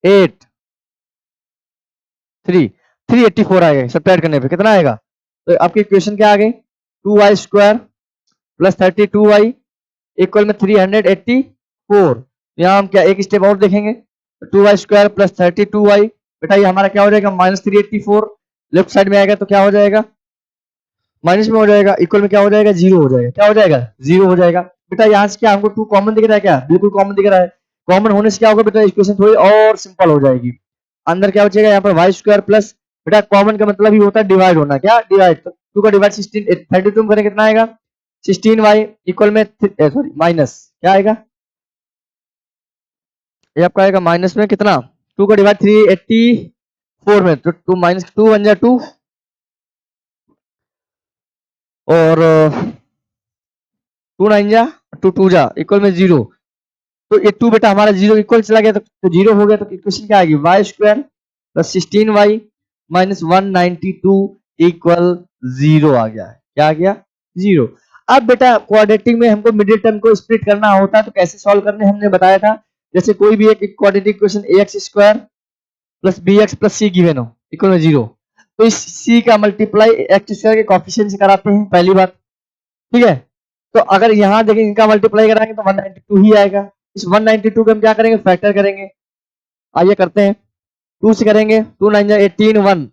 8 3 384 आएगा। सब्ट्रैक्ट करने पे कितना आएगा। तो आपकी इक्वेशन क्या आ गई 2y square plus 32y equal में 384। यहाँ हम क्या एक स्टेप और देखेंगे 2y स्क्वायर प्लस 32y बेटा ये हमारा क्या हो जाएगा माइनस 384। लेफ्ट साइड में आएगा तो क्या हो जाएगा माइनस में हो जाएगा इक्वल में क्या हो जाएगा जीरो हो जाएगा। क्या हो जाएगा जीरो हो जाएगा। बेटा यहाँ से क्या हमको 2 कॉमन दिख रहा है क्या बिल्कुल कॉमन दिख रहा है। कॉमन होने से क्या होगा बेटा इक्वेशन थोड़ी और सिंपल हो जाएगी। अंदर क्या बचेगा यहाँ पर वाई स्क्वायर प्लस बेटा कॉमन का मतलब ही होता है डिवाइड होना। क्या डिवाइड तो 2 का डिवाइड 16 32 में करें कितना आएगा 16y इक्वल में सॉरी माइनस क्या आएगा ये आपका आएगा माइनस में कितना 2 का डिवाइड 384 में तो 2 माइनस 2 1 जा 2 और 2 9 जा 2 2 जा इक्वल में 0। तो ये 2 बेटा हमारा 0 इक्वल चला गया तो 0 हो गया। तो इक्वेशन क्या आएगी y square plus 16y minus 192 equal 0 आ गया है। क्या आ गया 0। अब बेटा क्वाड्रेटिक में हमको मिडिल टर्म को स्प्लिट करना होता है तो कैसे सॉल्व करने हमने बताया था। जैसे कोई भी एक quadratic equation ax square plus bx plus c given हो इक्वल में 0 तो इस c का मल्टीप्लाई एक्स स्क्वायर के कोएफिशिएंट से कराते हैं पहली बात। ठीक है तो अगर यहाँ देखें इनका मल्टीप्लाई कराएंगे तो 192 ही आएगा। इस 192 को हम क्या करेंगे फैक्टर करेंगे। आइए करते हैं 2 से करेंगे 2 9 18 1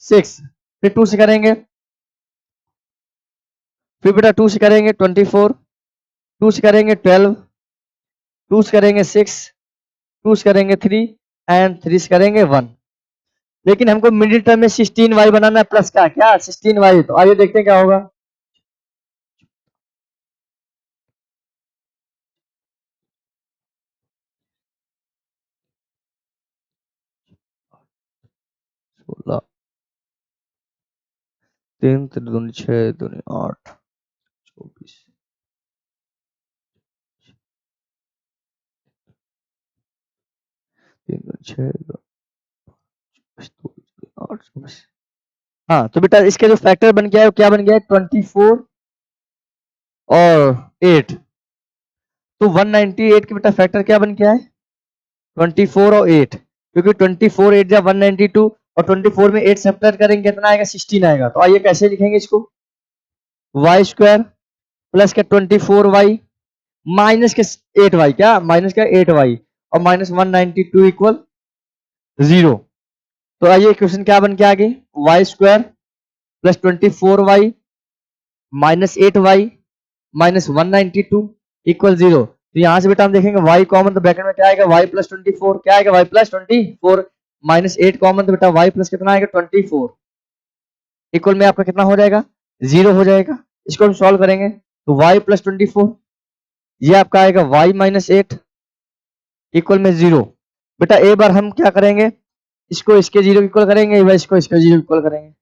6 फिर 2 से करेंगे फिर बेटा 2 से करेंगे 24 2 से करेंगे 12 2 से करेंगे 6 2 से करेंगे 3 एंड 3 से करेंगे 1। लेकिन हमको मिडिल टर्म में 16y बनाना है प्लस का क्या 16y। तो आइए देखते हैं क्या होगा। सोलह 3 दूनी 6 दूनी 8 24 3 दूनी 6 8 हाँ, तो बेटा इसके जो फैक्टर बन गया है वो क्या बन गया है 24 और 8। तो 198 के बेटा फैक्टर क्या बन गया है 24 और 8, क्योंकि 24 8 या 192 और 24 में 8 सब्ट्रैक्ट करेंगे कितना आएगा 16 आएगा। तो आइए कैसे लिखेंगे इसको, वाई स्क्वायर प्लस के 24y माइनस के 8y, क्या माइनस का 8y और माइनस 192 इक्वल 0। तो आइए क्वेश्चन क्या बन के आ गई, y square plus 24y minus 8y minus 192 equal 0। तो यहां से बेटा हम देखेंगे y कॉमन, तो ब्रैकेट में क्या आएगा y प्लस 24, क्या आएगा y प्लस 24 माइनस 8 कॉमन, तो बेटा y प्लस कितना आएगा 24 इक्वल में आपका कितना हो जाएगा 0 हो जाएगा। इसको हम सॉल्व करेंगे तो y प्लस 24 ये आपका आएगा y माइनस 8 इक्वल में 0। बेटा एक बार हम क्या करेंगे, इसको इसके 0 इक्वल करेंगे, इसको इसके 0 इक्वल करेंगे।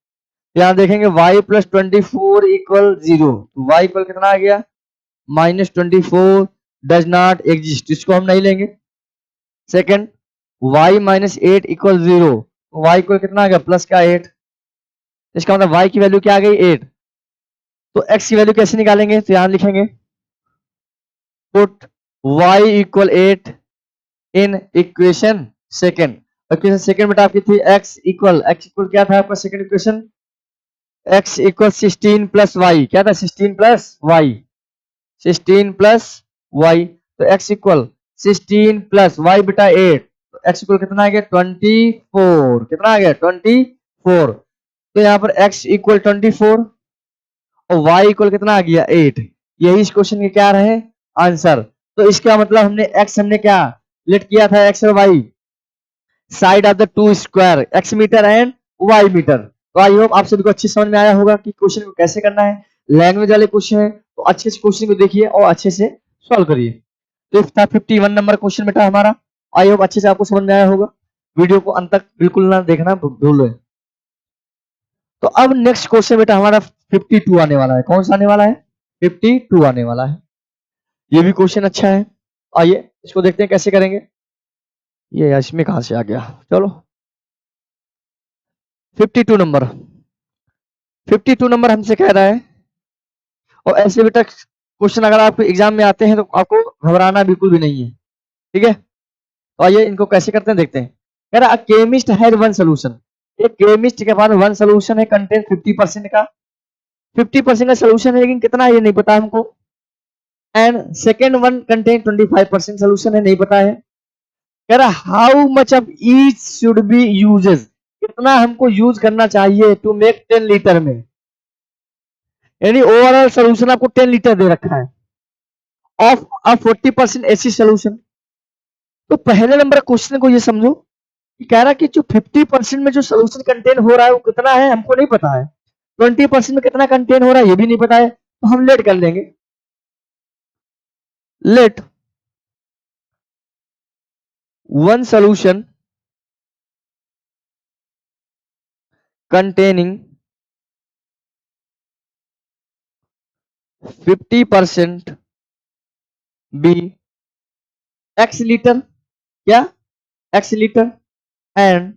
यहाँ देखेंगे y प्लस 24 इक्वल 0, तो y इक्वल कितना आ गया माइनस 24 डज नॉट एग्जिस्ट, इसको हम नहीं लेंगे। Second y minus 8 equal 0, y equal कितना आ गया प्लस का 8, इसका मतलब y की वैल्यू क्या आ गई 8। तो x की वैल्यू कैसे निकालेंगे, तो यहां लिखेंगे put y equal 8 in equation second. Equation second बेटा आपकी थी x इक्वल क्या था आपका second equation, x equal 16 plus y, क्या था 16 प्लस वाई, 16 प्लस वाई, तो x इक्वल 16 प्लस वाई बेटा 8, तो x इक्वल कितना आ गया 24, कितना आ गया 24। तो यहाँ पर x इक्वल 24 और y इक्वल कितना आ गया 8, यही इस क्वेश्चन के क्या रहे आंसर। तो इसका मतलब हमने क्या लेट किया था x और y side of the two square, x metre and y metre. तो आई होप आप सभी को अच्छी समझ में आया होगा कि क्वेश्चन को कैसे करना है। लैंग्वेज वाले क्वेश्चन है तो अच्छे से क्वेश्चन को देखिए और अच्छे से सॉल्व करिए। तो था 51 नंबर क्वेश्चन बेटा हमारा, आई होप अच्छे से आपको समझ में आया होगा। वीडियो को अंत तक बिल्कुल ना देखना भूलो। तो अब नेक्स्ट क्वेश्चन बेटा हमारा 52 आने वाला है, कौन सा आने वाला है 52 आने वाला है। ये भी क्वेश्चन अच्छा है, आइए इसको देखते हैं कैसे करेंगे। ये इसमें कहां से आ गया, चलो 52 नंबर हमसे कह रहा है। और ऐसे बेटा क्वेश्चन अगर आपको एग्जाम में आते हैं तो आपको घबराना बिल्कुल भी नहीं है, ठीक है। तो आइए इनको कैसे करते हैं देखते हैं। कह रहा केमिस्ट हैज वन सोल्यूशन, एक केमिस्ट के पास वन सोल्यूशन है कंटेन 50% का, 50% का सोल्यूशन है लेकिन कितना है ये नहीं पता हमको। And second one contain 25% solution है, नहीं पता है। कह रहा how much of each should be uses, कितना हमको यूज करना चाहिए टू मेक 10 लीटर में, यानी ओवरऑल सोल्यूशन आपको 10 लीटर दे रखा है ऑफ अ 40% एसिड सोल्यूशन। तो पहले नंबर क्वेश्चन को ये समझो कि कह रहा कि जो 50% में जो सोल्यूशन कंटेन हो रहा है वो कितना है हमको नहीं पता है, 20% में कितना कंटेन हो रहा है ये भी नहीं पता है। तो हम लेट कर लेंगे, let one solution containing 50% be x litre, क्या x litre, and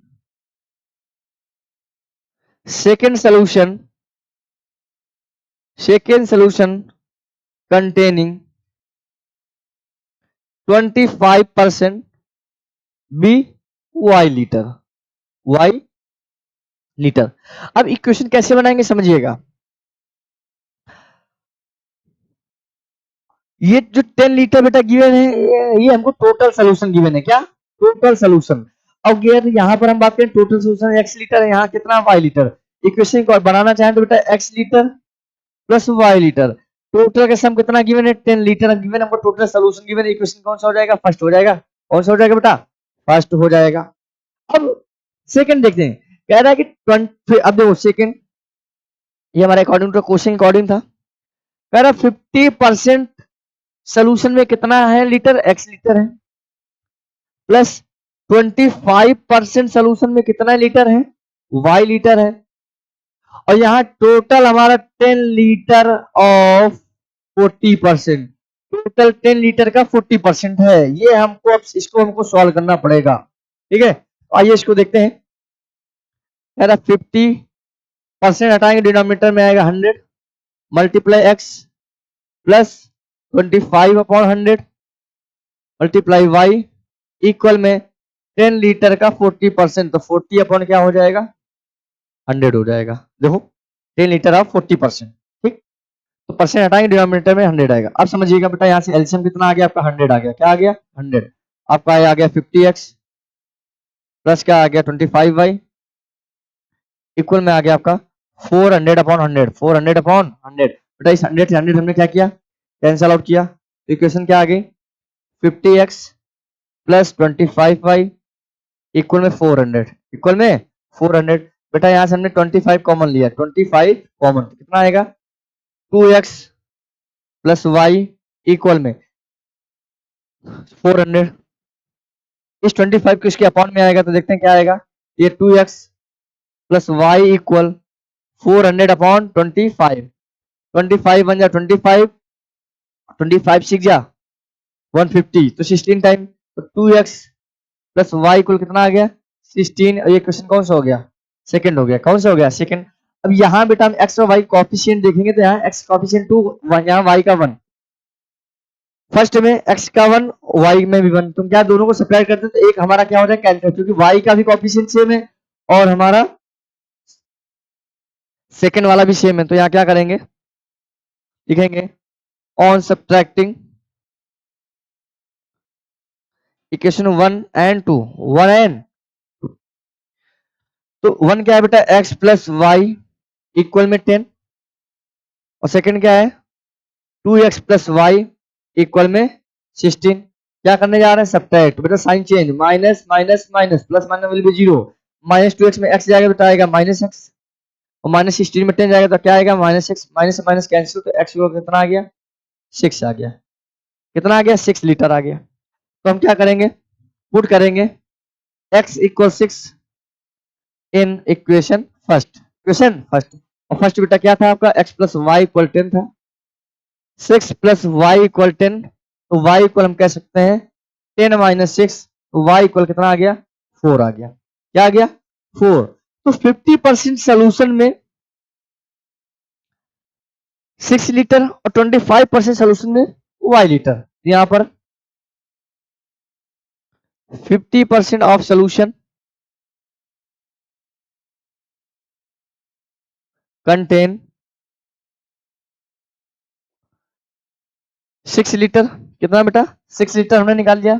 second solution containing 25% be y litre, y litre. अब इक्वेशन कैसे बनाएंगे समझिएगा। ये जो 10 लीटर बेटा गिवन है ये हमको टोटल सोल्यूशन गिवन है, क्या टोटल सोल्यूशन। अब यहाँ पर हम बात करें टोटल सोल्यूशन x लीटर है, यहाँ कितना y लीटर। इक्वेशन को बनाना चाहें तो बेटा x litre plus y litre, total का सम कितना गिवन है 10 लीटर गिवन, हमको टोटल सोल्यूशन गिवन है। इक्वेशन कौन सा हो जाएगा फर्स्ट हो जाएगा, कौन सा हो जाएगा बेटा फर्स्ट हो जाएगा। अब सेकंड देखते हैं, कह रहा है कि 20, अब देखो सेकंड ये हमारे अकॉर्डिंग टू क्वेश्चन अकॉर्डिंग था, कह रहा 50% सोल्यूशन में कितना है लीटर x लीटर है, प्लस 25% सोल्यूशन में कितना लीटर है y लीटर है, और यहाँ टोटल हमारा 10 लीटर ऑफ 40%, टोटल 10 लीटर का 40% है। ये हमको अब इसको हमको सॉल्व करना पड़ेगा, ठीक है। आइए इसको देखते हैं। कह रहा 50% हटाएंगे, डिनोमिनेटर में आएगा 100 multiply x plus 25/100 multiply y equal में 10 लीटर का 40%, तो 40 अपॉन क्या हो जाएगा 100 हो जाएगा। देखो 10 लीटर ऑफ 40%, ठीक। तो परसेंट हटाएंगे, डिनोमिनेटर में 100 आएगा। अब समझिएगा बेटा, यहाँ से एलसीएम कितना आ गया आपका 100 आ गया। क्या आ गया 100, आपका आ गया 50x प्लस क्या आ गया 25y इक्वल में आ गया आपका 400/100, 400/100। बेटा इस 100 से 100 हमने क्या किया, कैंसल आउट किया, तो इक्वेशन क्या आ गई 50x प्लस 25y इक्वल में 400, इक्वल में 400। बेटा यहाँ से हमने 25 कॉमन लिया, 25 कॉमन कितना आएगा 2x प्लस वाई इक्वल में 400। इस 25 को इसके अपॉन में आएगा तो देखते हैं क्या आएगा, ये 2x प्लस वाई इक्वल 400/25, 25 बन जा 25, 25 6 जा 150, तो 16 टाइम, तो 2x प्लस वाई इक्वल कितना आ गया 16। और ये क्वेश्चन कौन सा हो गया, सेकंड हो गया। कौन सा हो गया, सेकंड। अब यहाँ बेटा हम x और y कोएफिशिएंट देखेंगे, तो यहाँ x कोएफिशिएंट 2, यहाँ y का 1, फर्स्ट में x का 1 y में भी 1, तुम क्या दोनों को सब्ट्रैक्ट करते तो एक हमारा क्या हो जाए कैंसिल, क्योंकि y का भी कोएफिशिएंट सेम है और हमारा सेकंड वाला भी सेम है। तो यहाँ क्या करेंगे, लिखेंगे on subtracting equation 1 and 2, 1 and, तो 1 क्या है बेटा x प्लस वाई इक्वल में 10, और सेकंड क्या है 2x प्लस वाई इक्वल में 16। क्या करने जा रहे हैं, सब्ट्रैक्ट। बेटा sign change, minus minus minus, plus minus will be 0, minus 2x में x जाएगा बेटा आएगा माइनस x, और माइनस 16 में 10 जाएगा तो क्या आएगा माइनस x, माइनस से माइनस कैंसिल, तो x कितना आ गया 6 आ गया। कितना आ गया 6 लीटर आ गया। तो हम क्या करेंगे, पुट करेंगे x equal 6 in equation first, equation first. और फर्स्ट बेटा क्या था आपका x प्लस वाई इक्वल 10 था, 6 प्लस वाई इक्वल 10, तो y इक्वल हम कह सकते हैं 10 माइनस 6, तो y इक्वल कितना आ गया 4 आ गया। क्या आ गया 4। तो 50% सोल्यूशन में 6 लीटर और 25% सोल्यूशन में y लीटर। यहां पर 50% ऑफ सोल्यूशन कंटेन 6 लीटर, कितना बेटा 6 लीटर हमने निकाल दिया,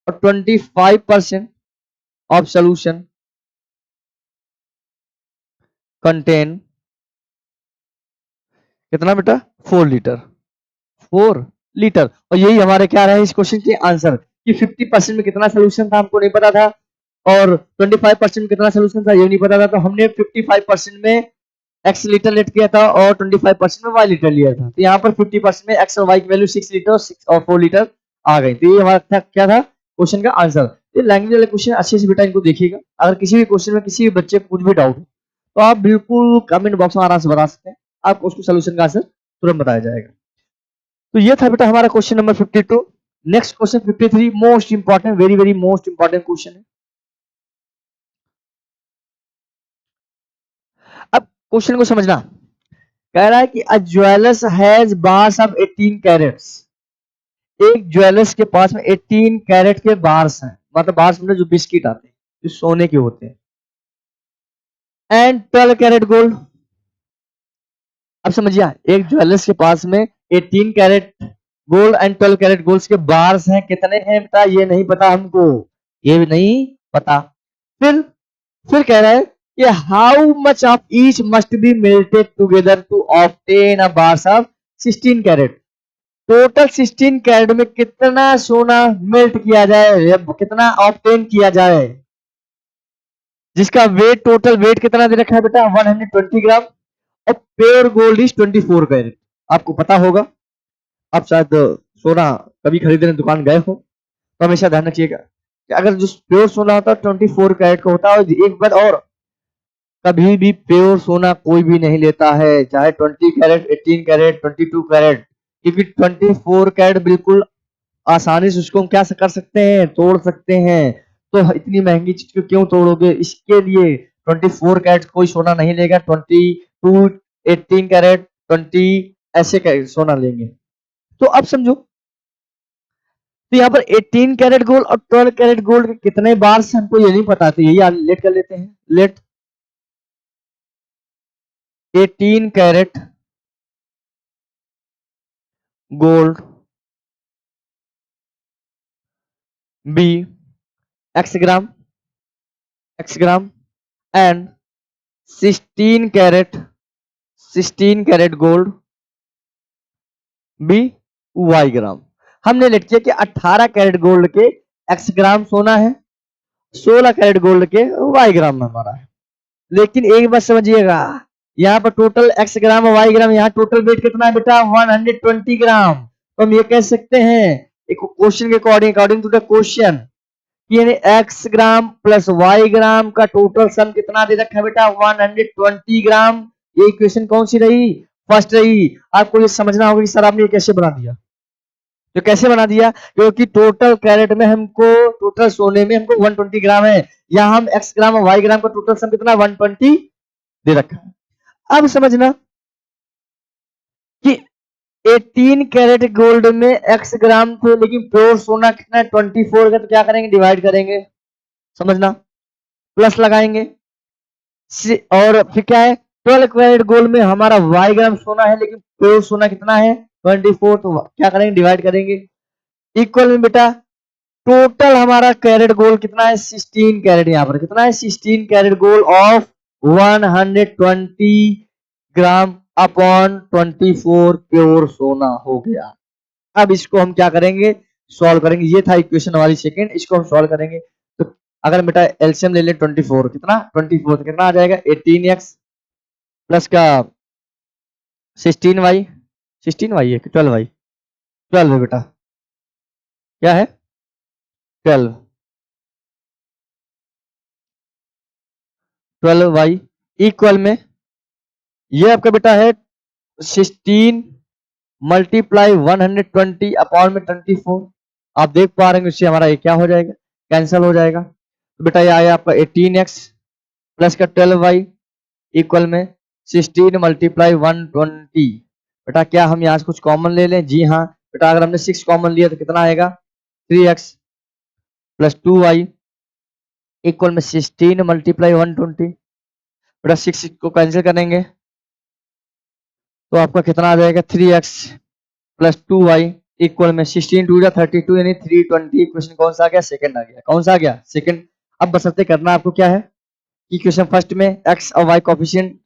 और 25% ऑफ सोल्यूशन कंटेन कितना बेटा 4 लीटर, 4 लीटर। और यही हमारे क्या रहे इस क्वेश्चन के आंसर, कि 50% में कितना सोल्यूशन था हमको नहीं पता था, और 25% में कितना सोल्यूशन था ये नहीं पता था। तो हमने 55% में x लीटर लेट किया था और 25% में y लीटर लिया था। तो यहाँ पर 50% में x और y की वैल्यू 6 लीटर और 6 और 4 लीटर आ गई। तो ये हमारा था, क्या था क्वेश्चन का आंसर। ये लैंग्वेज वाले क्वेश्चन अच्छे से बेटा इनको देखिएगा। अगर किसी भी क्वेश्चन में किसी भी बच्चे को कुछ भी डाउट हो तो आप बिल्कुल कमेंट बॉक्स में आराम से बता सकते हैं, आपको उसको सोल्यूशन का आंसर तुरंत बताया जाएगा। तो ये था बेटा हमारा question number 52। Next question 53, most important, very very most important question है। अब क्वेश्चन को समझना, कह रहा है कि a jewellers has bars of 18 carats, एक ज्वेलर्स के पास में 18 कैरेट के बार्स हैं, मतलब बार्स मतलब जो बिस्किट आते हैं जो सोने के होते हैं, एंड 12 कैरेट गोल्ड। अब समझिए, एक ज्वेलर्स के पास में 18 carat gold and 12 carat gold के बार्स हैं, कितने हैं बेटा ये नहीं पता हमको, ये भी नहीं पता। फिर कह रहा है कि how much of each must be melted together to obtain a bars of 16 carat. Total 16 carat में कितना सोना मेल्ट किया जाए या कितना ऑब्टेन किया जाए, जिसका वेट, टोटल वेट कितना दे रखा है बेटा 120 ग्राम, और प्योर गोल्ड इज 24 कैरेट। आपको पता होगा, आप शायद सोना कभी खरीदने दुकान गए हो, तो हमेशा ध्यान रखिएगा कि अगर जो प्योर सोना होता है 24 कैरेट का होता है। और एक बार और, कभी भी प्योर सोना कोई भी नहीं लेता है, चाहे 20 कैरेट, 18 कैरेट, 22 कैरेट, क्योंकि 24 कैरेट बिल्कुल आसानी से उसको हम क्या कर सकते हैं, तोड़ सकते हैं। तो इतनी महंगी चीज को क्यों तोड़ोगे, इसके लिए 24 कैरेट कोई सोना नहीं लेगा, 22, 18 कैरेट, 20 ऐसे सोना लेंगे। तो अब समझो, तो यहाँ पर 18 कैरेट गोल्ड और 12 कैरेट गोल्ड के कितने बार से हमको ये नहीं पता, तो यही लेट कर लेते हैं। Let 18 carat gold B X gram and 16 carat gold B Y gram. हमने लेट किया कि 18 कैरेट गोल्ड के एक्स ग्राम सोना है, 16 कैरेट गोल्ड के वाई ग्राम में हमारा है। लेकिन एक बात समझिएगा, यहाँ पर टोटल एक्स ग्राम और वाई ग्राम, यहाँ टोटल वेट कितना है बेटा 120 ग्राम। तो हम ये कह सकते हैं एक क्वेश्चन के अकॉर्डिंग टू द क्वेश्चन, यानी एक्स ग्राम प्लस वाई ग्राम का टोटल सम कितना दे रखा है बेटा 120 ग्राम। ये इक्वेशन कौन सी रही, फर्स्ट रही। आपको ये समझना होगा कि सर आपने ये कैसे बना दिया, तो कैसे बना दिया, क्योंकि टोटल कैरेट में हमको, टोटल सोने में हमको 120 ग्राम है, यहाँ हम एक्स ग्राम और वाई ग्राम का टोटल सम कितना 120 दे रखा है। अब समझना कि 18 कैरेट गोल्ड में एक्स ग्राम थे, लेकिन प्योर सोना कितना है 24 का, तो क्या करेंगे डिवाइड करेंगे, समझना, प्लस लगाएंगे। और फिर क्या है 12 कैरेट गोल्ड में हमारा वाई ग्राम सोना है, लेकिन प्योर सोना कितना है 24, तो क्या करेंगे डिवाइड करेंगे। इक्वल में बेटा टोटल हमारा कैरेट गोल्ड कितना है 16 कैरेट, यहाँ पर कितना है 16 carat gold of 120 gram upon 24 pure सोना हो गया। अब इसको हम क्या करेंगे, सॉल्व करेंगे। ये था इक्वेशन हमारी सेकंड, इसको हम सॉल्व करेंगे। तो अगर बेटा एलसीएम ले ले 24, कितना 24 तो कितना आ जाएगा 18x प्लस का 16y, 16y है कि 12y, 12 है बेटा, क्या है 12y इक्वल में ये आपका बेटा है 16 मल्टीप्लाई 120 अपॉन में 24। आप देख पा रहे हैं इससे हमारा ये क्या हो जाएगा, कैंसिल हो जाएगा। तो बेटा ये आया आपका 18x प्लस का 12y इक्वल में 16 मल्टीप्लाई 120। बेटा क्या हम यहाँ से कुछ कॉमन ले लें, जी हाँ बेटा, अगर हमने 6 कॉमन लिया तो कितना आएगा 3x प्लस 2y इक्वल में 16 मल्टीप्लाई 120। बेटा 6 को कैंसिल करेंगे तो आपका कितना आ जाएगा 3x प्लस 2y इक्वल में 16 टू 32 यानी 320। क्वेश्चन कौन सा आ गया, सेकंड आ गया। कौन सा आ गया, सेकंड। अब बसते करना आपको क्या है कि क्वेश्चन फर्स्ट में x और y कोफिशिएंट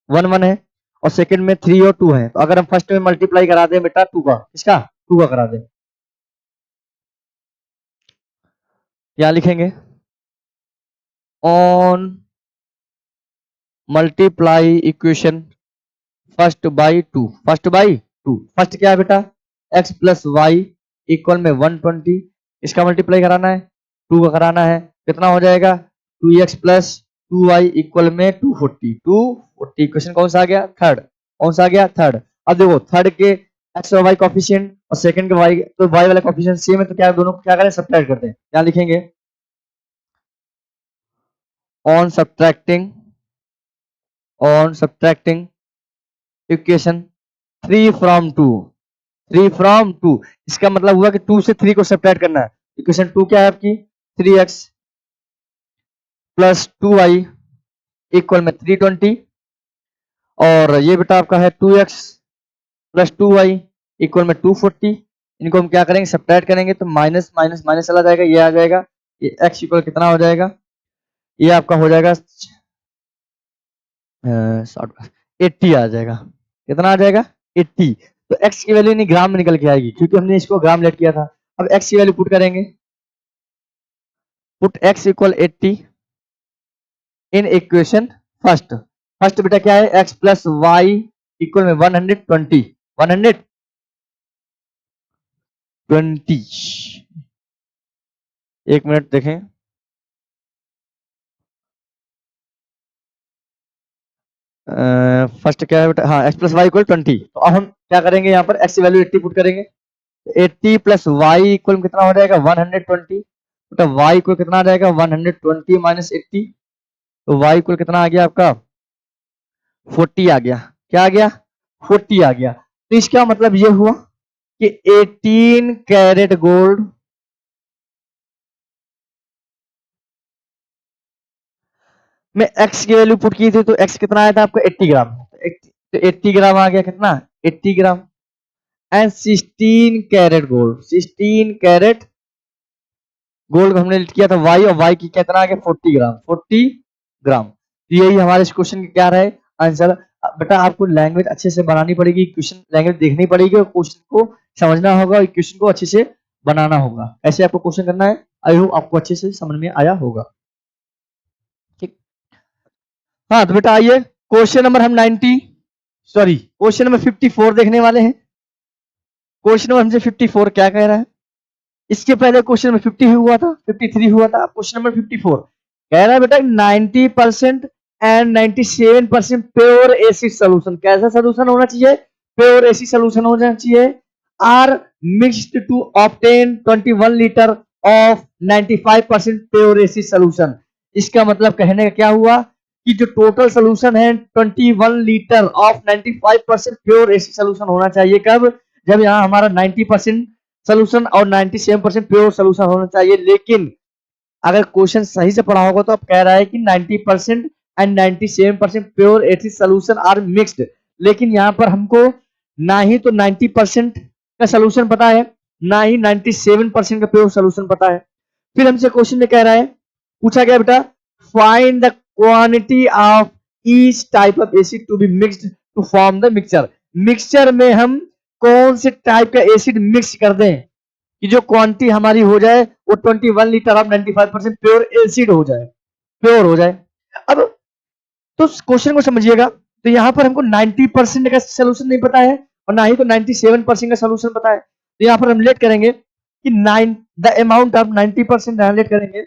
1 1 है और सेकंड में 3 और 2 है। तो अगर हम फर्स्ट में मल्टीप्लाई करा दें बेटा 2 का, इसका 2 का करा दें, क्या लिखेंगे on multiply equation first by 2, first by 2। First क्या है बेटा x प्लस वाई इक्वल में 120, इसका मल्टीप्लाई कराना है 2 का कराना है, कितना हो जाएगा 2x प्लस 2y इक्वल में 240, 240। क्वेश्चन कौन सा आ गया, थर्ड। कौन सा आ गया, थर्ड। अब देखो थर्ड के x और y कोफिशिएंट और सेकंड के y, तो y वाला कोफिशिएंट सेम है, तो क्या दोनों को क्या करें सब्ट्रैक्ट करते हैं। क्या लिखेंगे on subtracting equation 3 from 2, 3 from 2। इसका मतलब हुआ कि 2 से 3 को सब्ट्रैक्ट करना है। इक्वेशन 2 क्या है आपकी 3x प्लस 2y इक्वल में 320 और ये बेटा आपका है 2x प्लस 2y इक्वल में 240। इनको हम क्या करेंगे सब्ट्रैक्ट करेंगे तो माइनस माइनस माइनस चला जाएगा, ये आ जाएगा, ये x इक्वल कितना हो जाएगा, ये आपका हो जाएगा 80 आ जाएगा। कितना आ जाएगा 80। तो x की वैल्यू नहीं ग्राम में निकल के आएगी क्योंकि हमने इसको ग्राम लेट किया था। अब x की वैल्यू पुट करेंगे, put x equal 80 in equation first. First बेटा क्या है x प्लस वाई इक्वल में 120, 120। एक मिनट देखें, फर्स्ट क्या है बेटा, हाँ x प्लस वाई इक्वल 20। तो अब हम क्या करेंगे यहाँ पर x की वैल्यू 80 पुट करेंगे, 80 प्लस वाई इक्वल कितना हो जाएगा 120। तो y को कितना आ जाएगा 120 माइनस 80, तो y इक्वल कितना आ गया आपका 40 आ गया। क्या आ गया 40 आ गया। तो इसका मतलब ये हुआ कि 18 कैरेट गोल्ड में x की वैल्यू पुट की थी, तो x कितना आया था आपका 80 ग्राम। तो 80 ग्राम आ गया कितना 80 gram. And 16 carat gold, 16 carat gold हमने किया था y, और y की कितना आ गया 40 ग्राम, 40 ग्राम। तो यही हमारे इस क्वेश्चन का क्या रहे आंसर। बेटा आपको लैंग्वेज अच्छे से बनानी पड़ेगी, क्वेश्चन लैंग्वेज देखनी पड़ेगी और क्वेश्चन को समझना होगा और क्वेश्चन को अच्छे से बनाना होगा। ऐसे आपको क्वेश्चन करना है। आई होप आपको अच्छे से समझ में आया होगा। ठीक, हाँ तो बेटा आइए क्वेश्चन नंबर हम 90 सॉरी क्वेश्चन नंबर 54 देखने वाले हैं। क्वेश्चन नंबर हमसे 54 क्या कह रहा है। इसके पहले क्वेश्चन नंबर 50 हुआ था, 53 हुआ था। क्वेश्चन नंबर 54 कह रहा है बेटा 90% एंड 97% प्योर एसिड सोल्यूशन, कैसा सोल्यूशन होना चाहिए प्योर एसिड सोल्यूशन होना चाहिए, are mixed to obtain 21 litre of 95% pure acid solution. इसका मतलब कहने का क्या हुआ कि जो टोटल सोल्यूशन है 21 litre of 95% pure acid solution होना चाहिए। कब, जब यहाँ हमारा 90% सोल्यूशन और 97% प्योर सोल्यूशन होना चाहिए। लेकिन अगर क्वेश्चन सही से पढ़ा होगा तो अब कह रहा है कि 90% and 97% pure acid solution are mixed. लेकिन यहाँ पर हमको ना ही तो 90% का सोल्यूशन पता है, ना ही 97% का प्योर सोल्यूशन पता है। फिर हमसे क्वेश्चन में कह रहा है, पूछा गया बेटा find the quantity of each type of acid to be mixed to form the mixture. Mixture में हम कौन से टाइप का एसिड मिक्स कर दें कि जो क्वांटिटी हमारी हो जाए वो 21 लीटर ऑफ 95% प्योर एसिड हो जाए, प्योर हो जाए। अब तो क्वेश्चन को समझिएगा। तो यहां पर हमको 90% का सोल्यूशन नहीं पता है और ना ही तो 97% का सोल्यूशन पता है। तो यहां पर हम लेट करेंगे कि 9 द अमाउंट ऑफ 90% लेट करेंगे,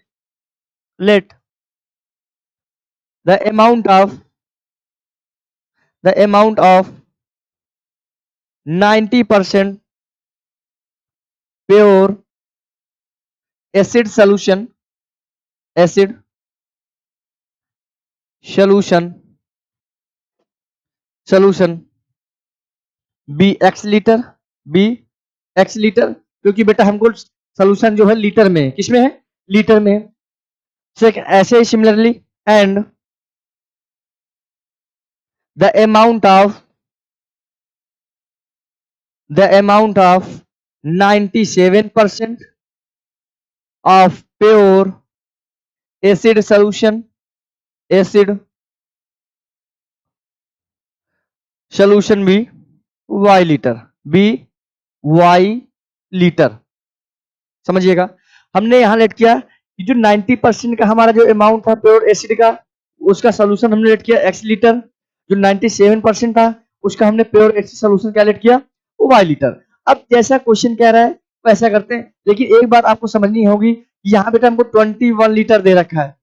let the amount of 90% pure acid solution, acid solution be x litre, be x litre, क्योंकि बेटा हमको सोल्यूशन जो है लीटर में, किसमें है लीटर में है। ऐसे ही similarly and the amount of 97% of pure acid solution, acid solution B Y litre, B Y litre. समझिएगा हमने यहां लेट किया कि जो 90% का हमारा जो अमाउंट था प्योर एसिड का, उसका सोल्यूशन हमने लेट किया एक्स लीटर। जो 97% था उसका हमने प्योर एसिड सोल्यूशन क्या लेट किया वो वाई लीटर। अब जैसा क्वेश्चन कह रहा है वैसा करते हैं। लेकिन एक बात आपको समझनी होगी, यहाँ बेटा हमको 21 लीटर दे रखा है,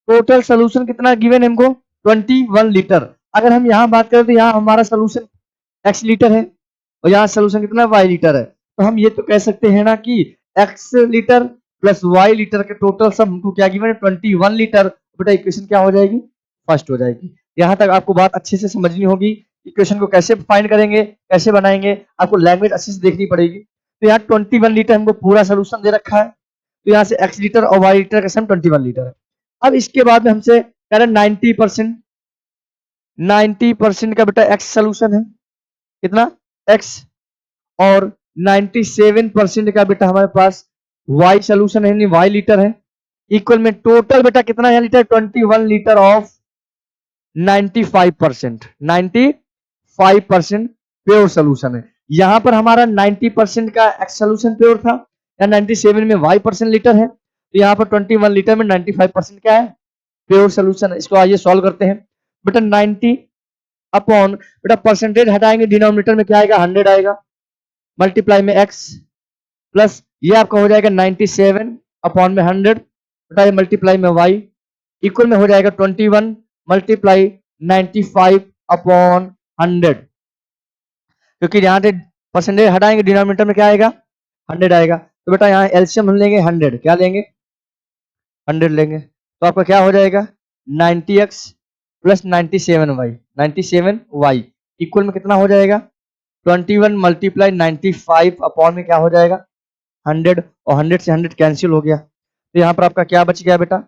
टोटल सोल्यूशन कितना गिवन है हमको 21 लीटर। अगर हम यहाँ बात करें तो यहाँ हमारा सोल्यूशन एक्स लीटर है और यहाँ सोल्यूशन कितना वाई लीटर है। तो हम ये तो कह सकते हैं ना कि x litre plus y litre के टोटल सब हमको क्या गिवन है 21 लीटर। बेटा इक्वेशन क्या हो जाएगी फर्स्ट हो जाएगी। यहाँ तक आपको बात अच्छे से समझनी होगी। इक्वेशन को कैसे फाइंड करेंगे, कैसे बनाएंगे, आपको लैंग्वेज अच्छे से देखनी पड़ेगी। तो यहाँ 21 लीटर हमको पूरा सोल्यूशन दे रखा है, तो यहाँ से एक्स लीटर और वाई लीटर का सम 21 लीटर है। अब इसके बाद में हमसे कह रहे 90% का बेटा एक्स सोल्यूशन है, कितना एक्स, और 97% का बेटा हमारे पास वाई सोल्यूशन है, वाई लीटर है। इक्वल में टोटल बेटा कितना है litre 21 litre of 95%, 95% pure solution है। यहां पर हमारा 90% का एक्स सोल्यूशन प्योर था या 97 में वाई परसेंट लीटर है, तो यहाँ पर 21 लीटर में 95% क्या है प्योर सोल्यूशन है। इसको आइए सॉल्व करते हैं। बेटा 90 अपॉन बेटा परसेंटेज हटाएंगे, डिनोमिनेटर में क्या आएगा 100 आएगा, मल्टीप्लाई में x प्लस ये आपका हो जाएगा 97 अपॉन में 100 बेटा ये मल्टीप्लाई में y इक्वल में हो जाएगा 21 मल्टीप्लाई 95 अपॉन 100। क्योंकि यहाँ से परसेंटेज हटाएंगे डिनोमिनेटर में क्या आएगा 100 आएगा। तो बेटा यहाँ एलसीएम हम लेंगे 100, क्या लेंगे 100 लेंगे, तो आपका क्या हो जाएगा 90x plus 97y, 97y equal में कितना हो जाएगा 21 मल्टीप्लाई 95 अपॉन में क्या हो जाएगा 100, और 100 से 100 कैंसिल हो गया, तो यहाँ पर आपका क्या बच गया बेटा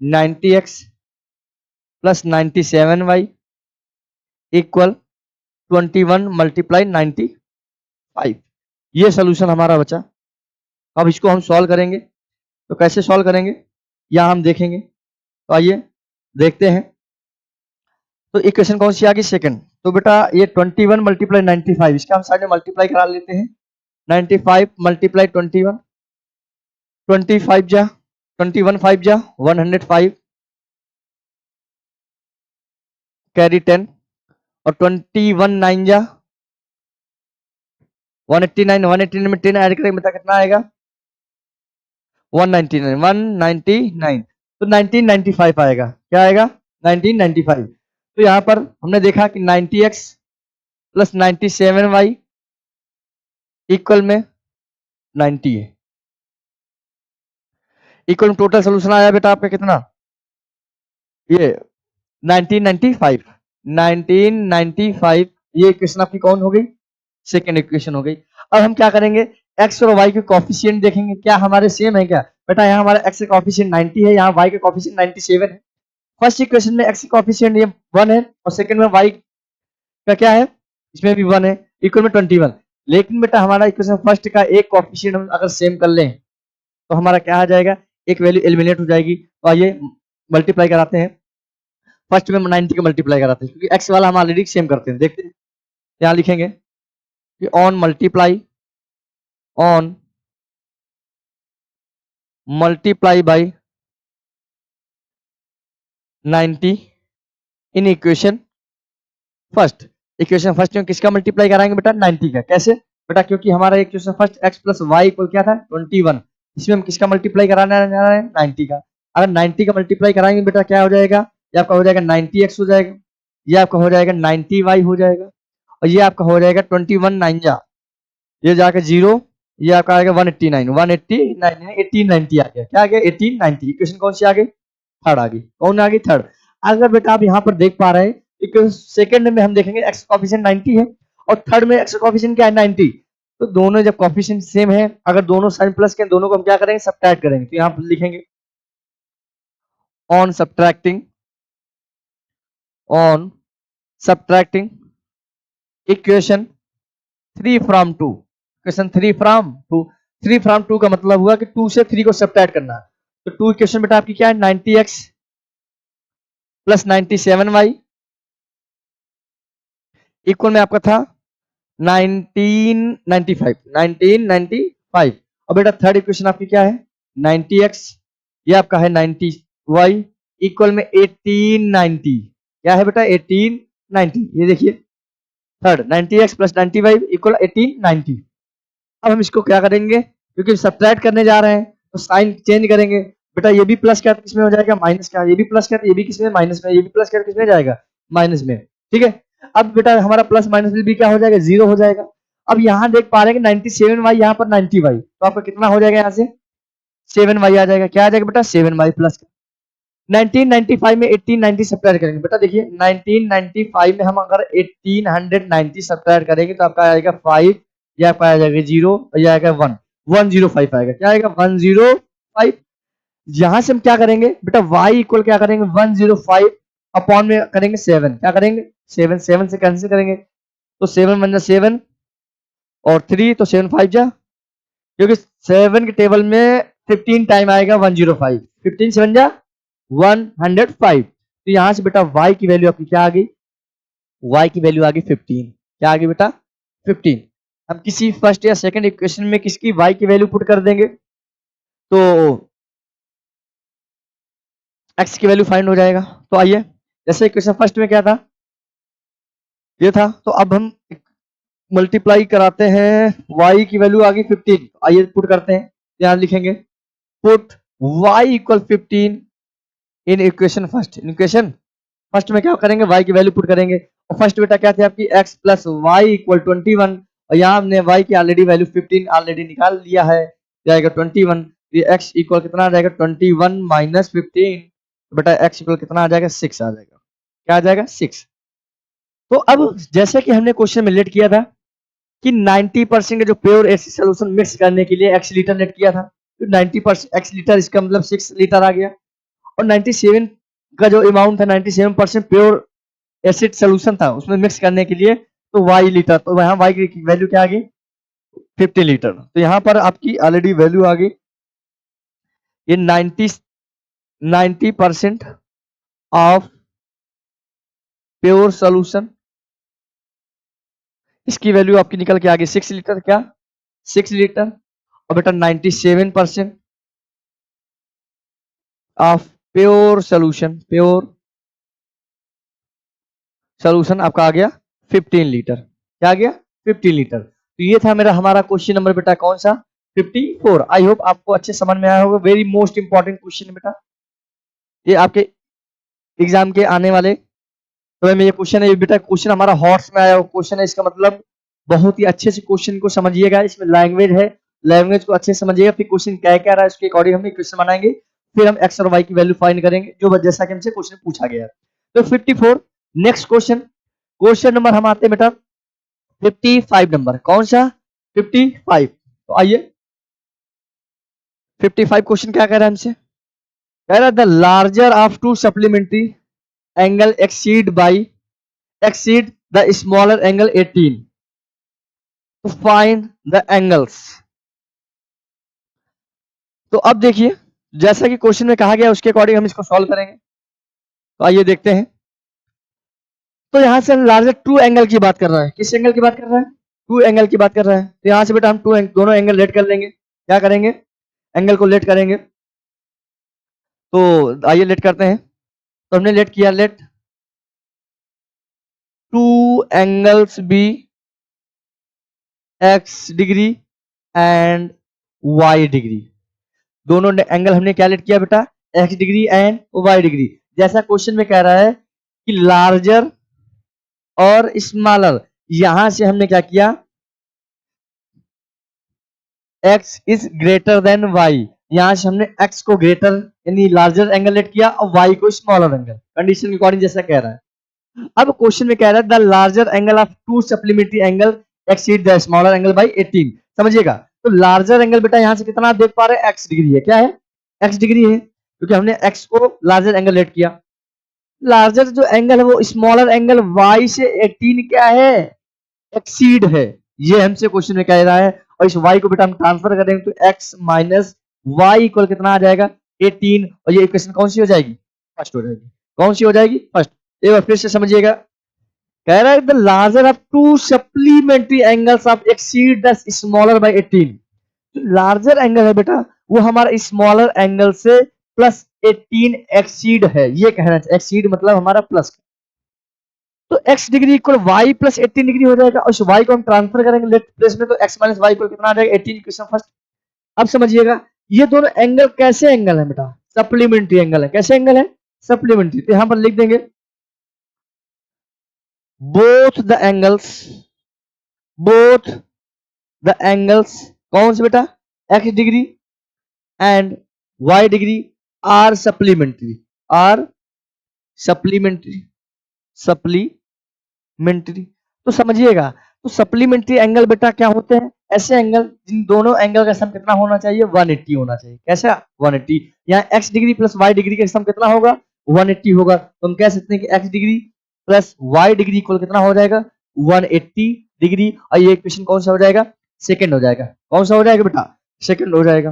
90x plus 97y equal 21 multiply 95। ये सोल्यूशन हमारा बचा। अब इसको हम सॉल्व करेंगे, तो कैसे सॉल्व करेंगे या हम देखेंगे, तो आइए देखते हैं। तो इक्वेशन कौन सी आ गई सेकंड, तो बेटा ये 21 मल्टीप्लाई 95 इसका हम साइड में मल्टीप्लाई करा लेते हैं। 95 मल्टीप्लाई 21, 25 जा 21 5 जा 105 कैरी 10, और 21 9 जा 189, 189 में 10 ऐड करेंगे बेटा कितना आएगा 199, 199, तो 1995 आएगा। क्या आएगा 1995। तो यहाँ पर हमने देखा कि 90x प्लस 97y इक्वल में 90 है। इक्वल में टोटल सोल्यूशन आया बेटा आपका कितना, ये 1995, 1995 ये इक्वेशन आपकी कौन हो गई सेकेंड इक्वेशन हो गई। अब हम क्या करेंगे x और y के कोफिशिएंट देखेंगे, क्या हमारे सेम है क्या बेटा, यहाँ हमारा x का कोफिशिएंट 90 है, यहाँ y का कोफिशिएंट 97 है। फर्स्ट इक्वेशन में x का कोफिशिएंट ये 1 है और सेकंड में y का क्या है इसमें भी 1 है, इक्वल में 21। लेकिन बेटा हमारा इक्वेशन फर्स्ट का एक कोफिशिएंट हम अगर सेम कर लें तो हमारा क्या आ जाएगा, एक वैल्यू एलिमिनेट हो जाएगी। तो आइए मल्टीप्लाई कराते हैं, फर्स्ट में 90 का मल्टीप्लाई कराते हैं क्योंकि x वाला हम ऑलरेडी सेम करते हैं। देखते हैं यहाँ लिखेंगे कि on multiply by 90 in equation first. Equation first में किसका मल्टीप्लाई कराएंगे बेटा 90 का। कैसे बेटा, क्योंकि हमारा equation first x plus y equal क्या था 21, इसमें हम किसका मल्टीप्लाई कराने जा रहे हैं 90 का। अगर 90 का मल्टीप्लाई कराएंगे बेटा क्या हो जाएगा, ये आपका हो जाएगा 90x हो जाएगा, ये आपका हो जाएगा 90y हो जाएगा, और ये आपका हो जाएगा 21 9 जा ये जाकर 0, ये आपका आएगा 189, 189 1890 आ गया। क्या आ गया 1890। इक्वेशन कौन सी आ गई थर्ड आ गई। कौन आ गई थर्ड। अगर बेटा आप यहाँ पर देख पा रहे हैं इक्वेशन सेकंड में हम देखेंगे x कोफिशिएंट 90 है और थर्ड में x कोफिशिएंट क्या है 90, तो दोनों जब कोफिशिएंट सेम है अगर दोनों साइन प्लस के दोनों को हम क्या करेंगे सब्ट्रैक्ट करेंगे। तो यहाँ पर लिखेंगे on subtracting equation 3 from 2, equation 3 from 2, 3 from 2 का मतलब हुआ कि 2 से 3 को सब्ट्रैक्ट करना है। तो 2 इक्वेशन बेटा आपकी क्या है 90x प्लस 97y इक्वल में आपका था 1995। और बेटा थर्ड इक्वेशन आपकी क्या है 90x, ये आपका है 90y इक्वल में 1890। क्या है बेटा 1890। ये देखिए third 90x plus 90y equal 1890। अब हम इसको क्या करेंगे, क्योंकि सब्ट्रैक्ट करने जा रहे हैं तो साइन चेंज करेंगे। बेटा ये भी प्लस क्या किसमें हो जाएगा माइनस क्या, ये भी प्लस क्या ये भी किसमें माइनस में, ये भी प्लस क्या किसमें जाएगा माइनस में। ठीक है, अब बेटा हमारा प्लस माइनस भी क्या हो जाएगा 0 हो जाएगा। अब यहाँ देख पा रहे हैं कि 97y यहाँ पर 90y, तो आपका कितना हो जाएगा यहाँ से 7y आ जाएगा। क्या आ जाएगा बेटा 7y प्लस 1995 में 1890 सब्ट्रैक्ट करेंगे। बेटा देखिए 1995 में हम अगर 1890 सब्ट्रैक्ट करेंगे तो आपका आएगा 5, ये आपका आ जाएगा 0 और ये आएगा 1, 105 आएगा। क्या आएगा 105। यहां से हम क्या करेंगे बेटा y इक्वल क्या करेंगे 105 अपॉन में करेंगे 7। क्या करेंगे 7, 7 से कैंसिल करेंगे तो 7 1 7 और 3 तो 7 5 जा, क्योंकि 7 के टेबल में 15 टाइम आएगा 105, 15 7 जा 105। तो यहां से बेटा y की वैल्यू आपकी क्या आ गई, y की वैल्यू आ गई 15। क्या आ गई बेटा 15। हम किसी फर्स्ट या सेकंड इक्वेशन में किसकी y की वैल्यू पुट कर देंगे तो x की वैल्यू फाइंड हो जाएगा। तो आइए जैसे इक्वेशन फर्स्ट में क्या था ये था, तो अब हम मल्टीप्लाई कराते हैं, y की वैल्यू आ गई 15। आइए पुट करते हैं, यहां लिखेंगे put y equal 15 in equation first. Equation first में क्या करेंगे y की वैल्यू पुट करेंगे, और फर्स्ट बेटा क्या थी आपकी x प्लस वाई इक्वल 21, और यहाँ हमने y की ऑलरेडी वैल्यू 15 ऑलरेडी निकाल लिया है, जाएगा 21। ये x इक्वल कितना आ जाएगा 21 माइनस 15, बेटा x इक्वल कितना आ जाएगा 6 आ जाएगा। क्या आ जाएगा 6। तो अब जैसे कि हमने क्वेश्चन में लेट किया था कि 90% का जो प्योर एसिड सोल्यूशन मिक्स करने के लिए x लीटर लेट किया था, तो 90% x लीटर इसका मतलब 6 लीटर आ गया। और 97 का जो अमाउंट था 97% प्योर एसिड सोल्यूशन था उसमें मिक्स करने के लिए, तो y लीटर, तो यहाँ y की वैल्यू क्या आ गई 50 लीटर। तो यहाँ पर आपकी ऑलरेडी वैल्यू आ गई ये 90% ऑफ प्योर सोल्यूशन, इसकी वैल्यू आपकी निकल के आ गई 6 लीटर। क्या 6 लीटर। और बेटा 97% ऑफ प्योर सोल्यूशन आपका आ गया 15 लीटर। क्या आ गया 15 लीटर। तो ये था मेरा हमारा क्वेश्चन नंबर बेटा कौन सा 54। आई होप आपको अच्छे समझ में आया होगा। वेरी मोस्ट इंपॉर्टेंट क्वेश्चन बेटा, ये आपके एग्जाम के आने वाले समय में ये क्वेश्चन है। ये बेटा क्वेश्चन हमारा हॉट्स में आया हुआ क्वेश्चन है, इसका मतलब बहुत ही अच्छे से क्वेश्चन को समझिएगा। इसमें लैंग्वेज है, लैंग्वेज को अच्छे से समझिएगा। फिर क्वेश्चन क्या क्या रहा है उसके अकॉर्डिंग हम क्वेश्चन बनाएंगे, फिर हम एक्स और वाई की वैल्यू फाइंड करेंगे जो जैसा कि हमसे क्वेश्चन पूछा गया है। तो 54 नेक्स्ट क्वेश्चन, क्वेश्चन नंबर हम आते हैं बेटा 55 नंबर। कौन सा 55। तो आइए 55 क्वेश्चन क्या कह रहा है हमसे, कह रहा है the larger of to supplementary angle exceed the smaller angle 18 to find the angles। तो अब देखिए जैसा कि क्वेश्चन में कहा गया उसके अकॉर्डिंग हम इसको सॉल्व करेंगे। तो आइए देखते हैं। तो यहां से हम लार्जर टू एंगल की बात कर रहा है। किस एंगल की बात कर रहा है टू एंगल की बात कर रहा है। तो यहां से बेटा हम दोनों एंगल लेट कर लेंगे। क्या करेंगे एंगल को लेट करेंगे। तो आइए लेट करते हैं। तो हमने लेट किया, let two angles be x degree and y degree. दोनों एंगल हमने क्या लेट किया बेटा x degree and y degree. जैसा क्वेश्चन में कह रहा है कि लार्जर और स्मॉलर, यहां से हमने क्या किया x is greater than y, यहां से हमने x को ग्रेटर यानी लार्जर एंगल लेट किया और y को स्मॉलर एंगल, कंडीशन के अकॉर्डिंग जैसा कह रहा है। अब क्वेश्चन में कह रहा है the larger angle of to supplementary angle exceed the smaller angle by 18। समझिएगा तो लार्जर एंगल बेटा यहां से कितना आप देख पा रहे हैं x डिग्री है। क्या है x डिग्री है क्योंकि हमने x को लार्जर एंगल लेट किया। लार्जर जो एंगल है वो स्मॉलर एंगल y से 18 क्या है एक्सीड है, ये हमसे क्वेश्चन में कह रहा है। और इस y को बेटा हम ट्रांसफर करेंगे तो x माइनस वाई इक्वल कितना आ जाएगा 18। और ये इक्वेशन कौन सी हो जाएगी फर्स्ट हो जाएगी। कौन सी हो जाएगी फर्स्ट। एक बार फिर से समझिएगा, कह रहा है the larger of to supplementary angles of exceed the smaller by 18। Larger angle है बेटा वो हमारा स्मॉलर एंगल से प्लस 18 एक्सीड है, ये कहना चाहिए। एक्सीड मतलब हमारा प्लस, तो x degree equal y plus 18 degree हो जाएगा। और इस y को हम ट्रांसफर करेंगे लेफ्ट प्लेस में, तो x माइनस वाई इक्वल कितना आ जाएगा 18 इक्वेशन फर्स्ट। अब समझिएगा ये दोनों एंगल कैसे एंगल है बेटा सप्लीमेंट्री एंगल है। कैसे एंगल है सप्लीमेंट्री। तो यहां पर लिख देंगे बोथ द एंगल्स कौन से बेटा x degree and y degree are supplementary supplementary. तो समझिएगा तो सप्लीमेंट्री एंगल बेटा क्या होते हैं ऐसे एंगल जिन दोनों एंगल का सम कितना होना चाहिए 180 होना चाहिए। कैसा 180। यहाँ x degree plus y degree का सम कितना होगा 180 होगा। तो हम कह सकते हैं कि x degree plus y degree equal कितना हो जाएगा 180 डिग्री। और ये इक्वेशन कौन सा हो जाएगा सेकंड हो जाएगा। कौन सा हो जाएगा बेटा सेकंड हो जाएगा।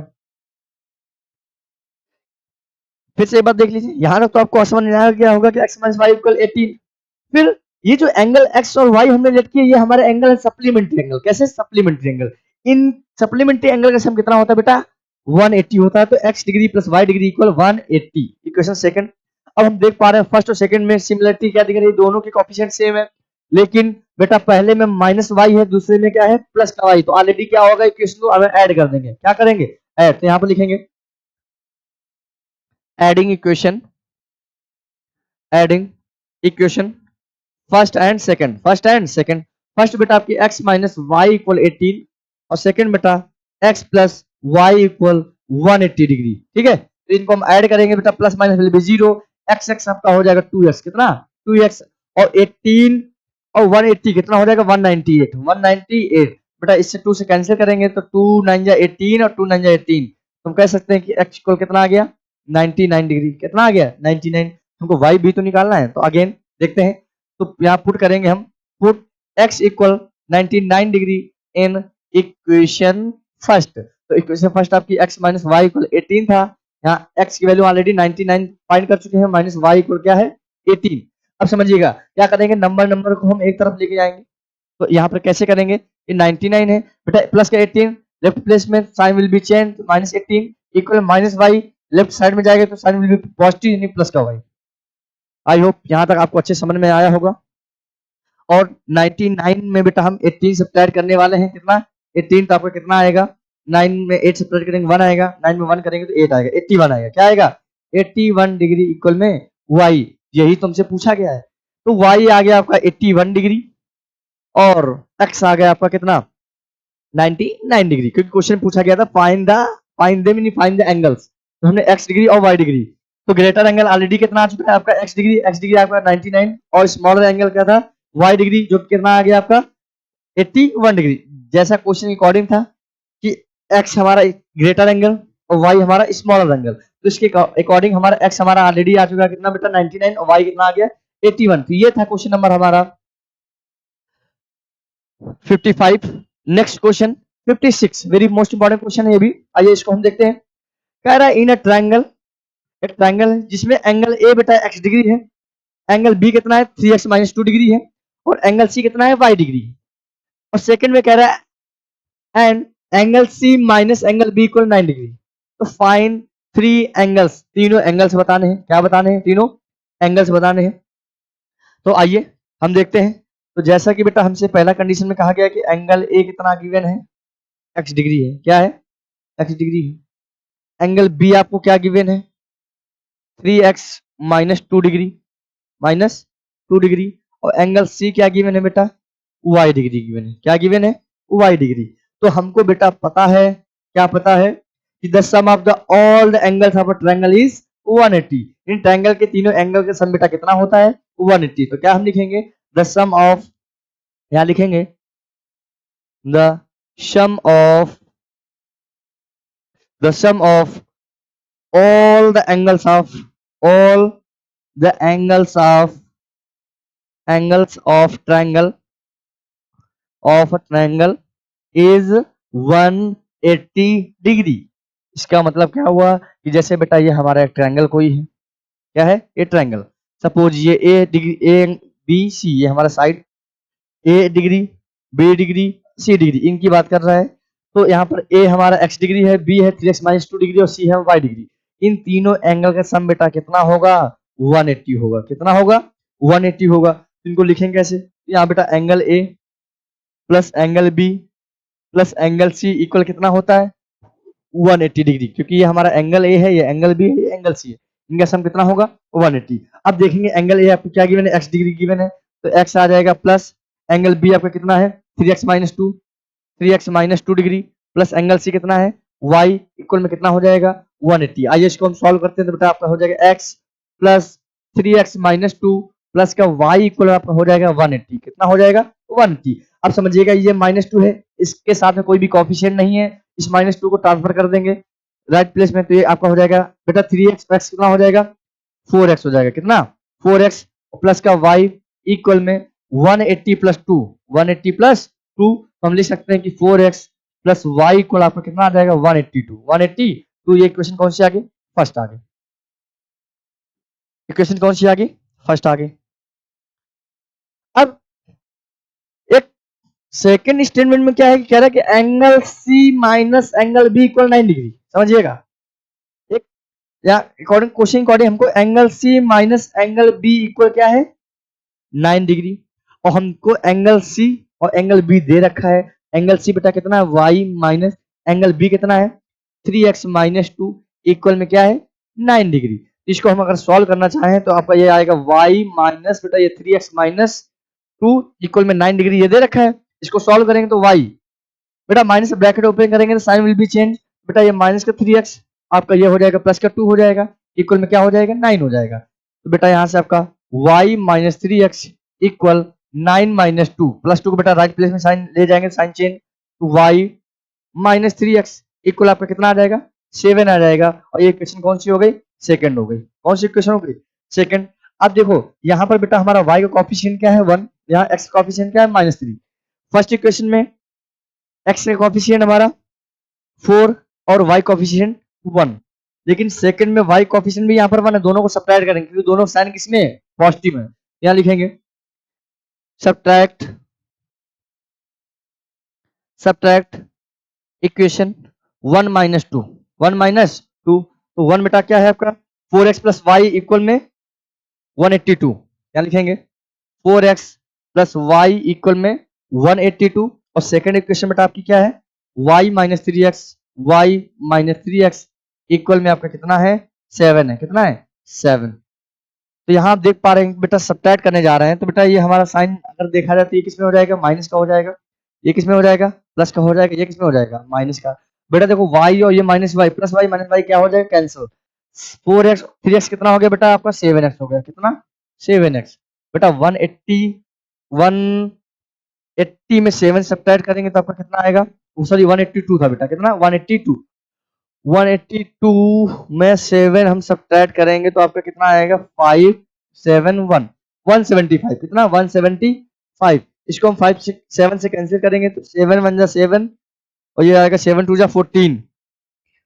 फिर से एक बात देख लीजिए, यहां तक तो आपको समझ में आ गया होगा कि x माइनस वाई इक्वल 18। फिर ये जो एंगल x और y हमने लेट किया ये हमारे एंगल है सप्लीमेंट्री एंगल। कैसे सप्लीमेंट्री एंगल। इन सप्लीमेंट्री एंगल का सम कितना होता है बेटा 180 होता है। तो x degree plus y degree equal 180 equation second. अब हम देख पा रहे हैं फर्स्ट और सेकंड में सिमिलरिटी क्या दिख रही है, दोनों के कोएफिशिएंट सेम है। लेकिन बेटा पहले में माइनस वाई है दूसरे में क्या है प्लस का वाई। तो ऑलरेडी क्या होगा इक्वेशन को हमें ऐड कर देंगे। क्या करेंगे ऐड। तो यहां पर लिखेंगे adding equation first and second. First बेटा आपकी x माइनस वाई इक्वल 18 और सेकंड बेटा x plus y equal 180 degree. ठीक है तो इनको हम ऐड करेंगे बेटा, plus minus will be 0, x x आपका हो जाएगा 2x, कितना 2x, और 18 और 180 कितना हो जाएगा 198, 198 बेटा, इससे 2 से कैंसिल करेंगे तो 2 9 जा 18 और 2 9 जा 18, तो हम कह सकते हैं कि x इक्वल कितना आ गया 99 डिग्री, कितना आ गया 99, हमको y भी तो निकालना है, तो अगेन देखते हैं, तो यहाँ पुट करेंगे हम, put x equal 99 degree in equation first, तो इक्वेशन फर्स्ट आपकी x माइनस वाई इक्वल 18 था, यहाँ x की वैल्यू ऑलरेडी 99 फाइंड कर चुके हैं, माइनस वाई इक्वल क्या है 18। अब समझिएगा क्या करेंगे, नंबर को हम एक तरफ लेके जाएंगे, तो यहाँ पर कैसे करेंगे, ये 99 है बेटा, प्लस का 18 लेफ्ट प्लेस में sign will be change, minus 18 equal minus y, left side में जाएगा तो साइन विल बी पॉजिटिव यानी प्लस का वाई। आई होप यहाँ तक आपको अच्छे समझ में आया होगा। और 99 में बेटा हम 18 सब्ट्रैक्ट करने वाले हैं, कितना 18, तो आपका कितना आएगा, 9 में 8 सब्ट्रैक्ट करेंगे 1 आएगा, 9 में 1 करेंगे तो 8 आएगा, 81 आएगा, क्या आएगा 81 डिग्री इक्वल में y, यही तुमसे पूछा गया है, तो y आ गया आपका 81 डिग्री और x आ गया आपका कितना 99 डिग्री, क्योंकि क्वेश्चन पूछा गया था फाइंड द एंगल्स, तो हमने x डिग्री और y डिग्री, तो ग्रेटर एंगल ऑलरेडी कितना आ चुका है आपका x डिग्री आपका 99 और स्मॉलर एंगल क्या था y डिग्री, जो कितना आ गया आपका 81 डिग्री, जैसा क्वेश्चन अकॉर्डिंग था कि x हमारा ग्रेटर एंगल और y हमारा स्मॉलर एंगल, तो इसके अकॉर्डिंग हमारा x हमारा ऑलरेडी आ चुका है कितना बेटा 99 और y कितना आ गया 81, तो ये था क्वेश्चन नंबर हमारा 55। Next question 56, very most important question है ये भी, आइए इसको हम देखते हैं। कह रहा है इन अ ट्रायंगल, एक ट्रायंगल है जिसमें एंगल ए बेटा x डिग्री है, एंगल बी कितना है 3x माइनस 2 डिग्री है, और एंगल सी कितना है y डिग्री, और सेकंड में कह रहा है and angle C minus angle B equal 9 degree, तो फाइंड 3 एंगल्स, तीनों एंगल्स बताने हैं, क्या बताने हैं, तीनों एंगल्स बताने हैं। तो आइए हम देखते हैं, तो जैसा कि बेटा हमसे पहला कंडीशन में कहा गया कि एंगल ए कितना गिवन है x डिग्री है, क्या है x डिग्री है, एंगल बी आपको क्या गिवन है 3x माइनस 2 डिग्री, और एंगल सी क्या गिवन है बेटा y डिग्री गिवन है, क्या गिवन है y डिग्री, तो हमको बेटा पता है, क्या पता है कि the sum of the all the angles of a triangle is 180, इन ट्रायंगल के तीनों एंगल का सम बेटा कितना होता है 180, तो क्या हम लिखेंगे द सम ऑफ, यहां लिखेंगे the sum of all the angles of all the angles of triangle of a triangle is 180 degree. इसका मतलब क्या हुआ कि जैसे बेटा ये हमारा एक ट्रायंगल कोई है, क्या है ये ट्रायंगल, सपोज ये ए डिग्री ए बी सी, ये हमारा side A degree B degree C degree, इनकी बात कर रहा है, तो यहाँ पर ए हमारा x डिग्री है, बी है 3x माइनस 2 डिग्री और सी है y डिग्री, इन तीनों एंगल का सम बेटा कितना होगा 180 होगा, कितना होगा 180 होगा, इनको लिखेंगे कैसे, यहाँ बेटा angle A plus angle B plus angle C equal कितना होता है 180 डिग्री, क्योंकि ये हमारा एंगल ए है, ये एंगल बी है, ये एंगल सी है, इनका सम कितना होगा 180। अब देखेंगे एंगल ए आपको क्या गिवन है x डिग्री गिवन है, तो x आ जाएगा प्लस एंगल बी आपका कितना है 3x minus 2 degree plus angle C कितना है y इक्वल में कितना हो जाएगा 180। आइए इसको हम सॉल्व करते हैं, तो बेटा आपका हो जाएगा x plus 3x minus 2 plus का y इक्वल आपका हो जाएगा 180, कितना हो जाएगा 180। अब समझिएगा ये -2 है, इसके साथ में कोई भी कोएफिशिएंट नहीं है, इस -2 को ट्रांसफर कर देंगे राइट प्लेस में, तो ये आपका हो जाएगा बेटा 3x x कितना हो जाएगा 4x हो जाएगा, कितना 4x प्लस का y इक्वल में 180 प्लस 2, 180 प्लस 2, हम लिख सकते हैं कि 4x प्लस y इक्वल आपका कितना आ जाएगा 182। ये इक्वेशन कौन सी आ गई फर्स्ट आ गई, इक्वेशन कौन सी आ गई फर्स्ट आ गई। अब एक सेकंड स्टेटमेंट में क्या है कि कह रहा है कि angle C minus angle B equal 9 degree, समझिएगा एक या अकॉर्डिंग क्वेश्चन अकॉर्डिंग हमको angle C minus angle B equal क्या है 9 डिग्री, और हमको एंगल सी और एंगल बी दे रखा है, एंगल सी बेटा कितना है y माइनस एंगल बी कितना है 3x माइनस 2 इक्वल में क्या है 9 डिग्री। इसको हम अगर सॉल्व करना चाहें तो आपका ये आएगा y माइनस बेटा ये 3x माइनस 2 इक्वल में 9 डिग्री ये दे रखा है, इसको सॉल्व करेंगे तो y बेटा माइनस ब्रैकेट ओपन करेंगे तो साइन विल बी चेंज, बेटा ये माइनस का 3x आपका ये हो जाएगा प्लस का 2 हो जाएगा, इक्वल में क्या हो जाएगा 9 हो जाएगा। तो बेटा यहाँ से आपका y minus 3x equal 9 minus 2, plus 2 को बेटा राइट प्लेस में साइन ले जाएंगे, साइन चेंज, तो y माइनस 3x इक्वल आपका कितना आ जाएगा 7 आ जाएगा। और ये इक्वेशन कौन सी हो गई, सेकंड हो गई। कौन सी इक्वेशन हो गई, सेकंड। अब देखो यहाँ पर बेटा हमारा y का कोफिशिएंट क्या है 1, यहाँ x का कोफिशिएंट क्या है -3। फर्स्ट इक्वेशन में x का कोफिशिएंट हमारा 4 और y कोफिशिएंट 1, लेकिन सेकंड में y कोफिशिएंट भी यहाँ पर 1 है, दोनों को सब्ट्रैक्ट करेंगे क्योंकि दोनों साइन किसमें है, पॉजिटिव है। यहाँ लिखेंगे सब्ट्रैक्ट इक्वेशन 1 माइनस 2, 1 माइनस 2, तो 1 बेटा क्या है आपका 4x प्लस वाई इक्वल में 182, क्या लिखेंगे 4x प्लस वाई इक्वल में 182। और सेकंड इक्वेशन बेटा आपकी क्या है y minus 3x, y minus 3x equal में आपका कितना है 7 है, कितना है 7। तो यहाँ आप देख पा रहे हैं बेटा सब्ट्रैक्ट करने जा रहे हैं, तो बेटा ये हमारा साइन अगर देखा जाए तो ये किसमें हो जाएगा, माइनस का हो जाएगा, ये किसमें हो जाएगा प्लस का हो जाएगा, ये किसमें हो जाएगा माइनस का। बेटा देखो y और ये minus y plus y minus y क्या हो जाएगा कैंसिल, 4x 3x कितना हो गया बेटा आपका 7x हो गया, कितना 7x। बेटा 180 में 7 सब्ट्रैक्ट करेंगे तो आपका कितना आएगा, सॉरी 182 था बेटा, कितना 182, 182 में 7 हम सब्ट्रैक्ट करेंगे तो आपका कितना आएगा 571, 175, कितना 175। इसको हम 5 से 7 से कैंसिल करेंगे तो 7 1 जा 7 और ये आएगा 7 2 जा 14,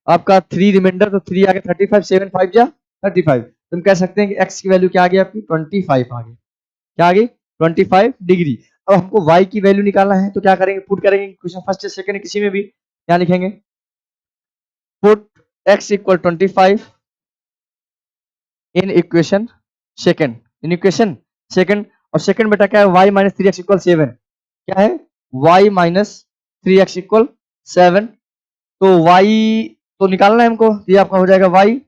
आपका 3 रिमाइंडर, तो 3 आ गया 35, 7 5 जा 35। तुम कह सकते हैं कि x की वैल्यू क्या आ गई आपकी 25 आ गई, क्या आ गई 25 डिग्री। अब हमको y की वैल्यू निकालना है तो क्या करेंगे, पुट करेंगे क्वेश्चन फर्स्ट या सेकंड किसी में भी, क्या लिखेंगे पुट x इक्वल 25 इन इक्वेशन सेकंड, इन इक्वेशन सेकंड। और सेकंड बेटा क्या है y माइनस 3x इक्वल 7, क्या है y माइनस 3x इक्वल 7। तो y तो निकालना है हमको, ये आपका हो जाएगा y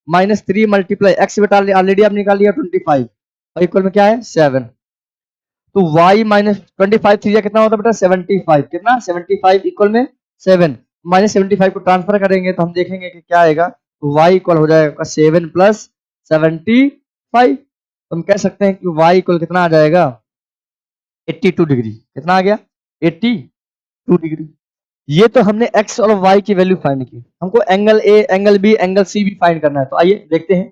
माइनस 3 मल्टीप्लाई x बेटा ऑलरेडी आप निकाल लिया 25 और इक्वल में क्या है 7। तो y माइनस 25 3 कितना होता है बेटा 75, कितना 75 इक्वल में 7, माइनस 75 को ट्रांसफर करेंगे तो हम देखेंगे कि क्या आएगा, तो y इक्वल हो जाएगा 7 प्लस 75। तो हम कह सकते हैं कि y इक्वल कितना आ जाएगा 82 डिग्री, कितना आ गया 82 डिग्री। ये तो हमने x और y की वैल्यू फाइंड की, हमको angle a, angle b, angle c भी फाइंड करना है। तो आइए देखते हैं।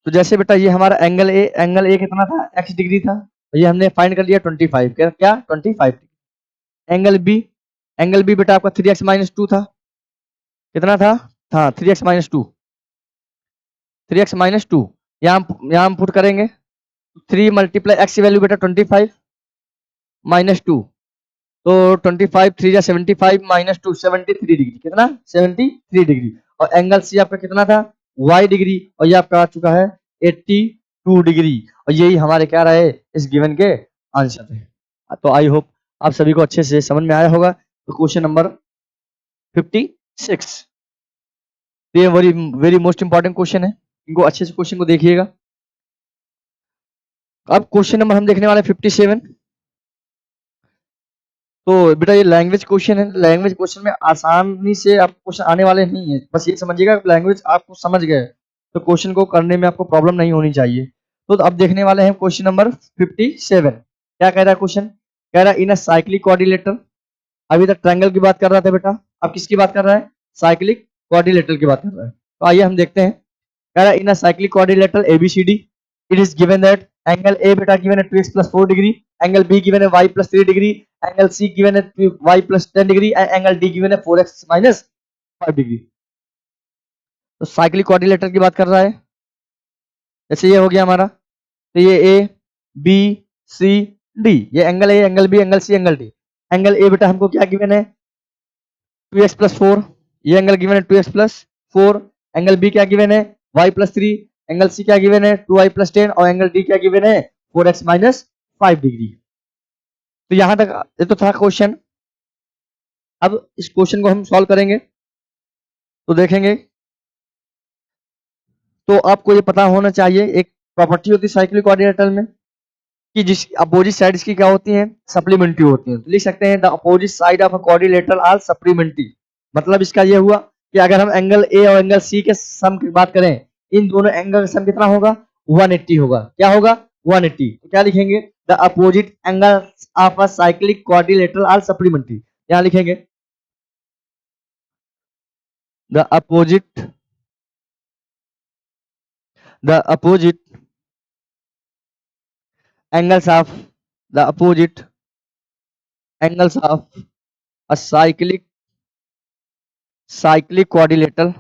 तो जैसे बेटा ये हमारा एंगल ए कितना था x डिग्री था, तो ये हमने फाइंड कर लिया 25, क्या 25। एंगल बी बेटा आपका 3x माइनस 2 था, कितना था 3x माइनस 2, 3x माइनस 2, यहाँ हम पुट करेंगे 3 मल्टीप्लाई x की वैल्यू बेटा 25 माइनस 2, तो 25 3 जा 75 माइनस 2 73 डिग्री, कितना 73 डिग्री। और एंगल सी आपका कितना था y डिग्री, और ये आपका आ चुका है 82 डिग्री। और यही हमारे क्या रहे इस गिवन के आंसर थे। तो आई होप आप सभी को अच्छे से समझ में आया होगा। तो क्वेश्चन नंबर 56, ये very very most important question है, इनको अच्छे से क्वेश्चन को देखिएगा। अब क्वेश्चन नंबर हम देखने वाले 57। तो बेटा ये लैंग्वेज क्वेश्चन है, लैंग्वेज क्वेश्चन में आसानी से आप क्वेश्चन आने वाले नहीं है, बस ये समझिएगा लैंग्वेज आपको समझ गए तो क्वेश्चन को करने में आपको प्रॉब्लम नहीं होनी चाहिए। तो अब देखने वाले हैं क्वेश्चन नंबर 57। क्या कह रहा है क्वेश्चन, कह रहा है इन अ साइक्लिक कोऑर्डिनेटर, अभी तक ट्रायंगल की बात कर रहा था बेटा, अब किसकी बात कर रहा है साइक्लिक कोऑर्डिनेटर की बात कर रहा है। तो आइए हम देखते हैं। कह रहा है in a cyclic coordinator ABCD it is given that angle A beta given at 2x plus 4 degree, angle B given at y plus 3 degree, angle C given at y plus 10 degree, and angle D given at 4x minus 5 degree। तो cyclic coordinator की बात कर रहा है, जैसे ये हो गया हमारा, तो ये A B C D, ये angle A, angle B, angle C, angle D। Angle A बेटा हमको क्या गिवन है 2x plus 4, ये एंगल गिवन है 2x plus 4, एंगल B क्या गिवन है y plus 3, एंगल C क्या गिवन है 2y plus 10, और एंगल D क्या गिवन है 4x minus 5 डिग्री। तो यहां तक ये तो था क्वेश्चन। अब इस क्वेश्चन को हम सॉल्व करेंगे तो देखेंगे, तो आपको ये पता होना चाहिए एक प्रॉपर्टी होती है साइक्लिक कोऑर्डिनेटर में, कि जिस अपोजिट साइड की क्या होती हैं, सप्लीमेंट्री होती हैं। तो लिख सकते हैं the opposite side of a quadrilateral are supplementary. मतलब इसका ये हुआ कि अगर हम एंगल ए और एंगल सी के सम की बात करें, इन दोनों एंगल का सम कितना होगा, 180 होगा। क्या होगा, 180। तो क्या लिखेंगे, the opposite angle of a cyclic quadrilateral are supplementary. यहाँ लिखेंगे the opposite angles of the opposite angles of a cyclic quadrilateral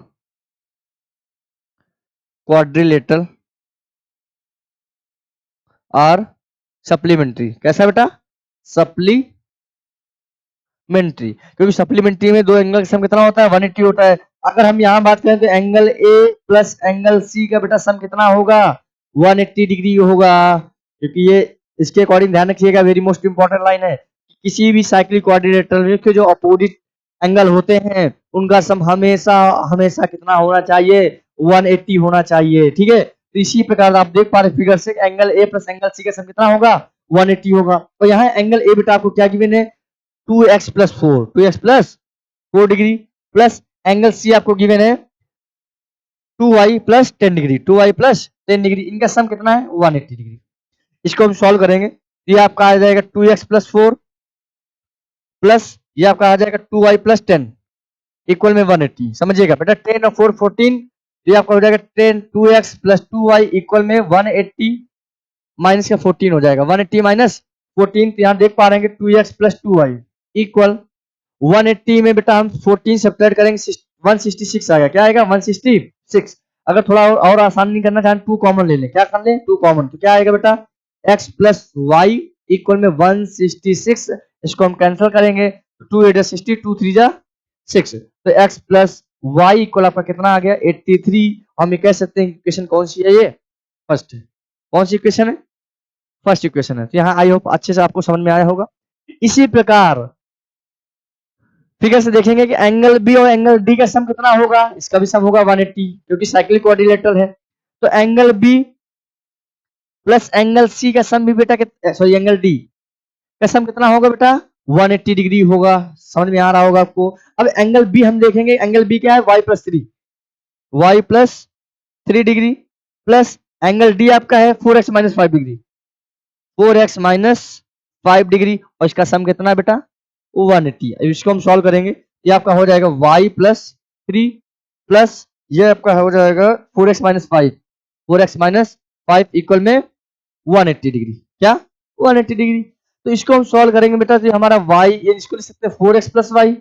are supplementary। कैसा बेटा, सप्लीमेंट्री, क्योंकि सप्लीमेंट्री में दो एंगल का सम कितना होता है, 180 होता है। अगर हम यहाँ बात करें तो angle A plus angle C का बेटा सम कितना होगा, 180 डिग्री होगा। क्योंकि ये इसके अकॉर्डिंग ध्यान रखिएगा, वेरी मोस्ट इंपॉर्टेंट लाइन है, किसी भी साइक्लिक क्वाड्रिलेटरल के जो अपोजिट एंगल होते हैं उनका सम हमेशा हमेशा कितना होना चाहिए, 180 होना चाहिए। ठीक है, तो इसी प्रकार आप देख पा रहे फिगर से angle A plus angle C का सम कितना होगा, 180 होगा। और यहाँ एंगल ए बेटा आपको क्या गिवन है, 2x plus 4, 2x plus 4 degree, plus angle C आपको गिवन है 2y plus 10 degree, 2y plus 10 degree, इनका सम कितना है, 180 डिग्री। इसको हम सॉल्व करेंगे, ये आपका आ जाएगा 2x प्लस 4 प्लस ये आपका आ जाएगा 2y प्लस 10 इक्वल में 180। समझिएगा बेटा, 10 और 4 14, ये आपका हो जाएगा 10 2x प्लस 2y इक्वल में 180 माइनस का 14 हो जाएगा, 180 माइनस 14। तो यहाँ देख पा रहे हैं कि 2x प्लस 2y इक्वल 180 में बेटा हम 14 सब्ट्रैक्ट करेंगे, 166 आएगा। क्या आएगा, 166। अगर थोड़ा और आसान नहीं करना चाहें, 2 कॉमन ले लें। क्या कर लें, 2 कॉमन, तो क्या आएगा बेटा, x प्लस वाई इक्वल में 166। इसको हम कैंसिल करेंगे, 2 8 60, 2 3 जा 6। तो x प्लस वाई इक्वल आपका कितना आ गया, 83। हम ये कह सकते हैं इक्वेशन कौन सी है, ये फर्स्ट है। कौन सी इक्वेशन है, फर्स्ट इक्वेशन है। तो यहाँ आई होप अच्छे से आपको समझ में आया होगा। इसी प्रकार फिगर से देखेंगे कि एंगल बी और एंगल डी का सम कितना होगा, इसका भी सम होगा 180, क्योंकि साइक्लिक क्वाड्रिलेटरल है। तो angle B plus angle C का सम भी बेटा, सॉरी एंगल डी का सम कितना होगा बेटा, 180 डिग्री होगा। समझ में आ रहा होगा आपको। अब एंगल बी हम देखेंगे, एंगल बी क्या है, y plus 3, y plus 3 degree, plus angle D आपका है 4x minus 5 degree, 4x minus 5 degree, और इसका सम कितना बेटा, 180। अब इसको हम सॉल्व करेंगे, ये आपका हो जाएगा y प्लस 3 प्लस ये आपका हो जाएगा 4x minus 5, 4x minus 5 equal में 180 डिग्री। क्या, 180 डिग्री। तो इसको हम सॉल्व करेंगे बेटा, तो हमारा y, ये इसको लिख सकते हैं 4x प्लस वाई,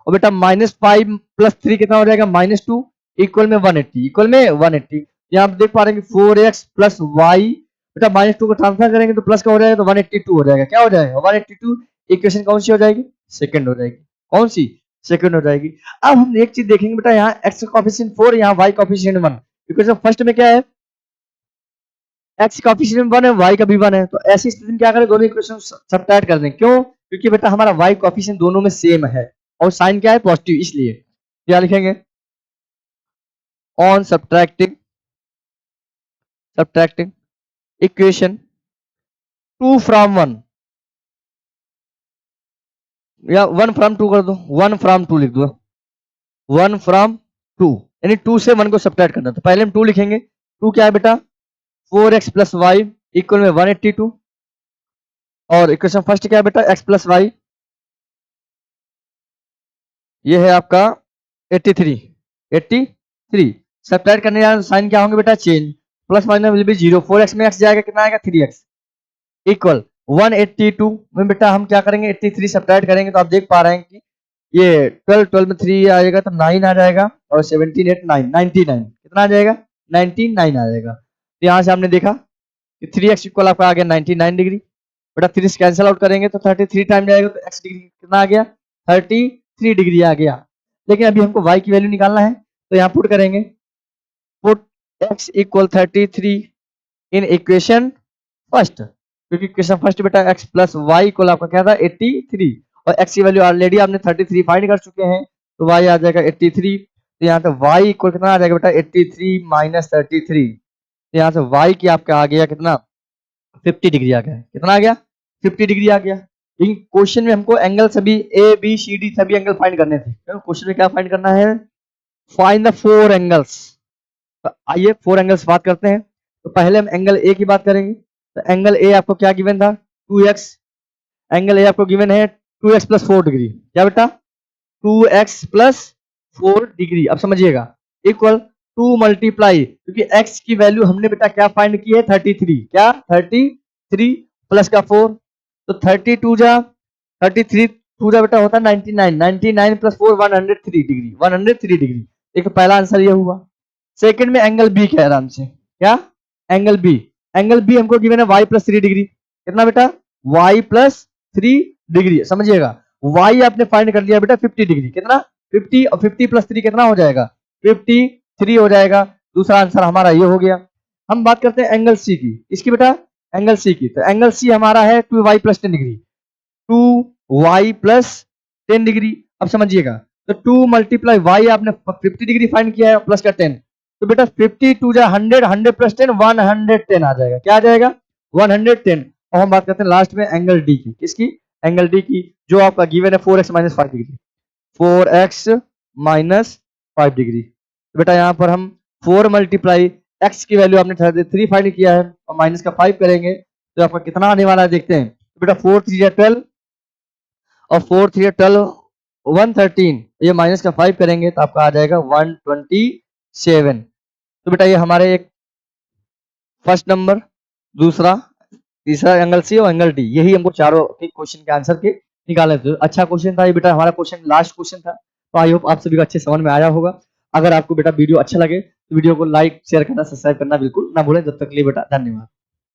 और बेटा माइनस 5 प्लस 3 कितना हो जाएगा, -2 इक्वल में 180, इक्वल में 180। यहाँ आप देख पा रहे हैं कि 4x प्लस वाई, बेटा -2 को ट्रांसफर करेंगे तो प्लस का हो जाएगा, तो 182 हो जाएगा। क्या हो जाएगा, 182। इक्वेशन कौन सी हो जाएगी, सेकंड हो जाएगी। कौन सी, सेकंड हो जाएगी। अब हम एक चीज देखेंगे बेटा, यहाँ x का कोएफिशिएंट 4, यहाँ y कोएफिशिएंट 1। इक्वेशन फर्स्ट में क्या है, x का कोएफिशिएंट 1 है, y का भी 1 है। तो ऐसी स्थिति में क्या करें, दोनों इक्वेशन सब्ट्रैक्ट कर दें। क्यों, क्योंकि बेटा हमारा y कोएफिशिएंट दोनों में सेम है और साइन क्या है, पॉजिटिव, इसलिए क्या लिखेंगे, ऑन सब्ट्रैक्टिंग इक्वेशन 2 फ्रॉम 1, या 1 फ्रॉम 2 कर दो, 1 फ्रॉम 2 लिख दो, 1 फ्रॉम 2, यानी 2 से 1 को सब्ट्रैक्ट करना। तो पहले हम 2 लिखेंगे, 2 क्या है बेटा, 4x प्लस वाई इक्वल में 182, और इक्वेशन फर्स्ट क्या है बेटा, x प्लस वाई, ये है आपका 83। सब्ट्रैक्ट करने जा रहे हैं, साइन क्या होंगे बेटा, change, plus minus will be 0, 4x में x जाएगा, कितना आएगा, 3x इक्वल 182 में बेटा हम क्या करेंगे, 83 सब्ट्रैक्ट करेंगे, तो आप देख पा रहे हैं कि ये 12 में 3 आएगा तो 9 आ जाएगा, और 17 8 9 99, कितना आ जाएगा, 99 आ जाएगा। तो यहाँ से हमने देखा कि 3x इक्वल आपका आ गया 99 डिग्री। बेटा 3 से कैंसिल आउट करेंगे तो 33 टाइम जाएगा, तो x डिग्री कितना आ गया, 33 डिग्री आ गया। लेकिन अभी हमको y की वैल्यू निकालना है, तो यहाँ पुट करेंगे, put x equal 33 in equation first, क्योंकि इक्वेशन फर्स्ट बेटा x प्लस वाई इक्वल आपका क्या था, 83, और x की वैल्यू ऑलरेडी आपने 33 फाइंड कर चुके हैं, तो y आ जाएगा 83। तो यहाँ पे y इक्वल कितना आ जाएगा बेटा, 83 माइनस 33। तो यहाँ से y की आपका आ गया कितना, 50 डिग्री आ गया। कितना आ गया? 50 डिग्री आ गया। लेकिन क्वेश्चन में हमको एंगल सभी ए बी सी डी सभी एंगल फाइंड करने थे। क्वेश्चन में क्या फाइंड करना है? Find the 4 angles. तो आइए 4 एंगल्स बात करते हैं। तो पहले हम एंगल ए की बात करेंगे। तो एंगल ए आपको क्या गिवन था? 2x। एंगल ए आपको गिवन है 2x प्लस 4 डिग्री। क्या बेटा? 2x plus 4 degree. अब समझिएगा इक्वल 2 मल्टीप्लाई, क्योंकि x की वैल्यू हमने बेटा क्या फाइंड की है? 33। क्या? 33 प्लस का 4, तो 32 जा 33 टू जा बेटा होता है 99। 99 प्लस 4 103 डिग्री। 103 डिग्री। एक पहला आंसर ये हुआ। सेकंड में एंगल बी कह रहा हमसे। क्या? Angle B. एंगल बी हमको गिवन है y प्लस 3 डिग्री। कितना बेटा? y plus 3 degree. समझिएगा y आपने फाइंड कर लिया बेटा 50 डिग्री। कितना? 50, और 50 प्लस 3 कितना हो जाएगा? 53 हो जाएगा। दूसरा आंसर हमारा ये हो गया। हम बात करते हैं एंगल सी की। इसकी बेटा एंगल सी की। तो एंगल सी हमारा है 2y plus 10 degree. 2y plus 10 degree. अब समझिएगा तो 2 मल्टीप्लाई y आपने 50 डिग्री फाइंड किया है प्लस का 10, तो बेटा 50 टू जा 100, 100 प्लस 10 110 आ जाएगा। क्या आ जाएगा? 110। और हम बात करते हैं लास्ट में एंगल डी की। किसकी? एंगल डी की, जो आपका गिवन है 4x minus 5 degree. 4x minus 5 degree. तो बेटा यहाँ पर हम 4 मल्टीप्लाई x की वैल्यू आपने 3 फाइंड किया है और माइनस का 5 करेंगे तो आपका कितना आने वाला है देखते हैं। तो बेटा 4 3 या 12 और 4 3 या 12 113, ये माइनस का 5 करेंगे तो आपका आ जाएगा 127। तो बेटा ये हमारे एक फर्स्ट नंबर, दूसरा, तीसरा एंगल सी और एंगल डी, यही हमको चारों के क्वेश्चन के आंसर के निकालने थे। अच्छा क्वेश्चन था ये बेटा, हमारा क्वेश्चन लास्ट क्वेश्चन था। तो आई होप आप सभी को अच्छे समझ में आया होगा। अगर आपको बेटा वीडियो अच्छा लगे तो वीडियो को लाइक शेयर करना सब्सक्राइब करना बिल्कुल ना भूलें। जब तक के लिए बेटा धन्यवाद।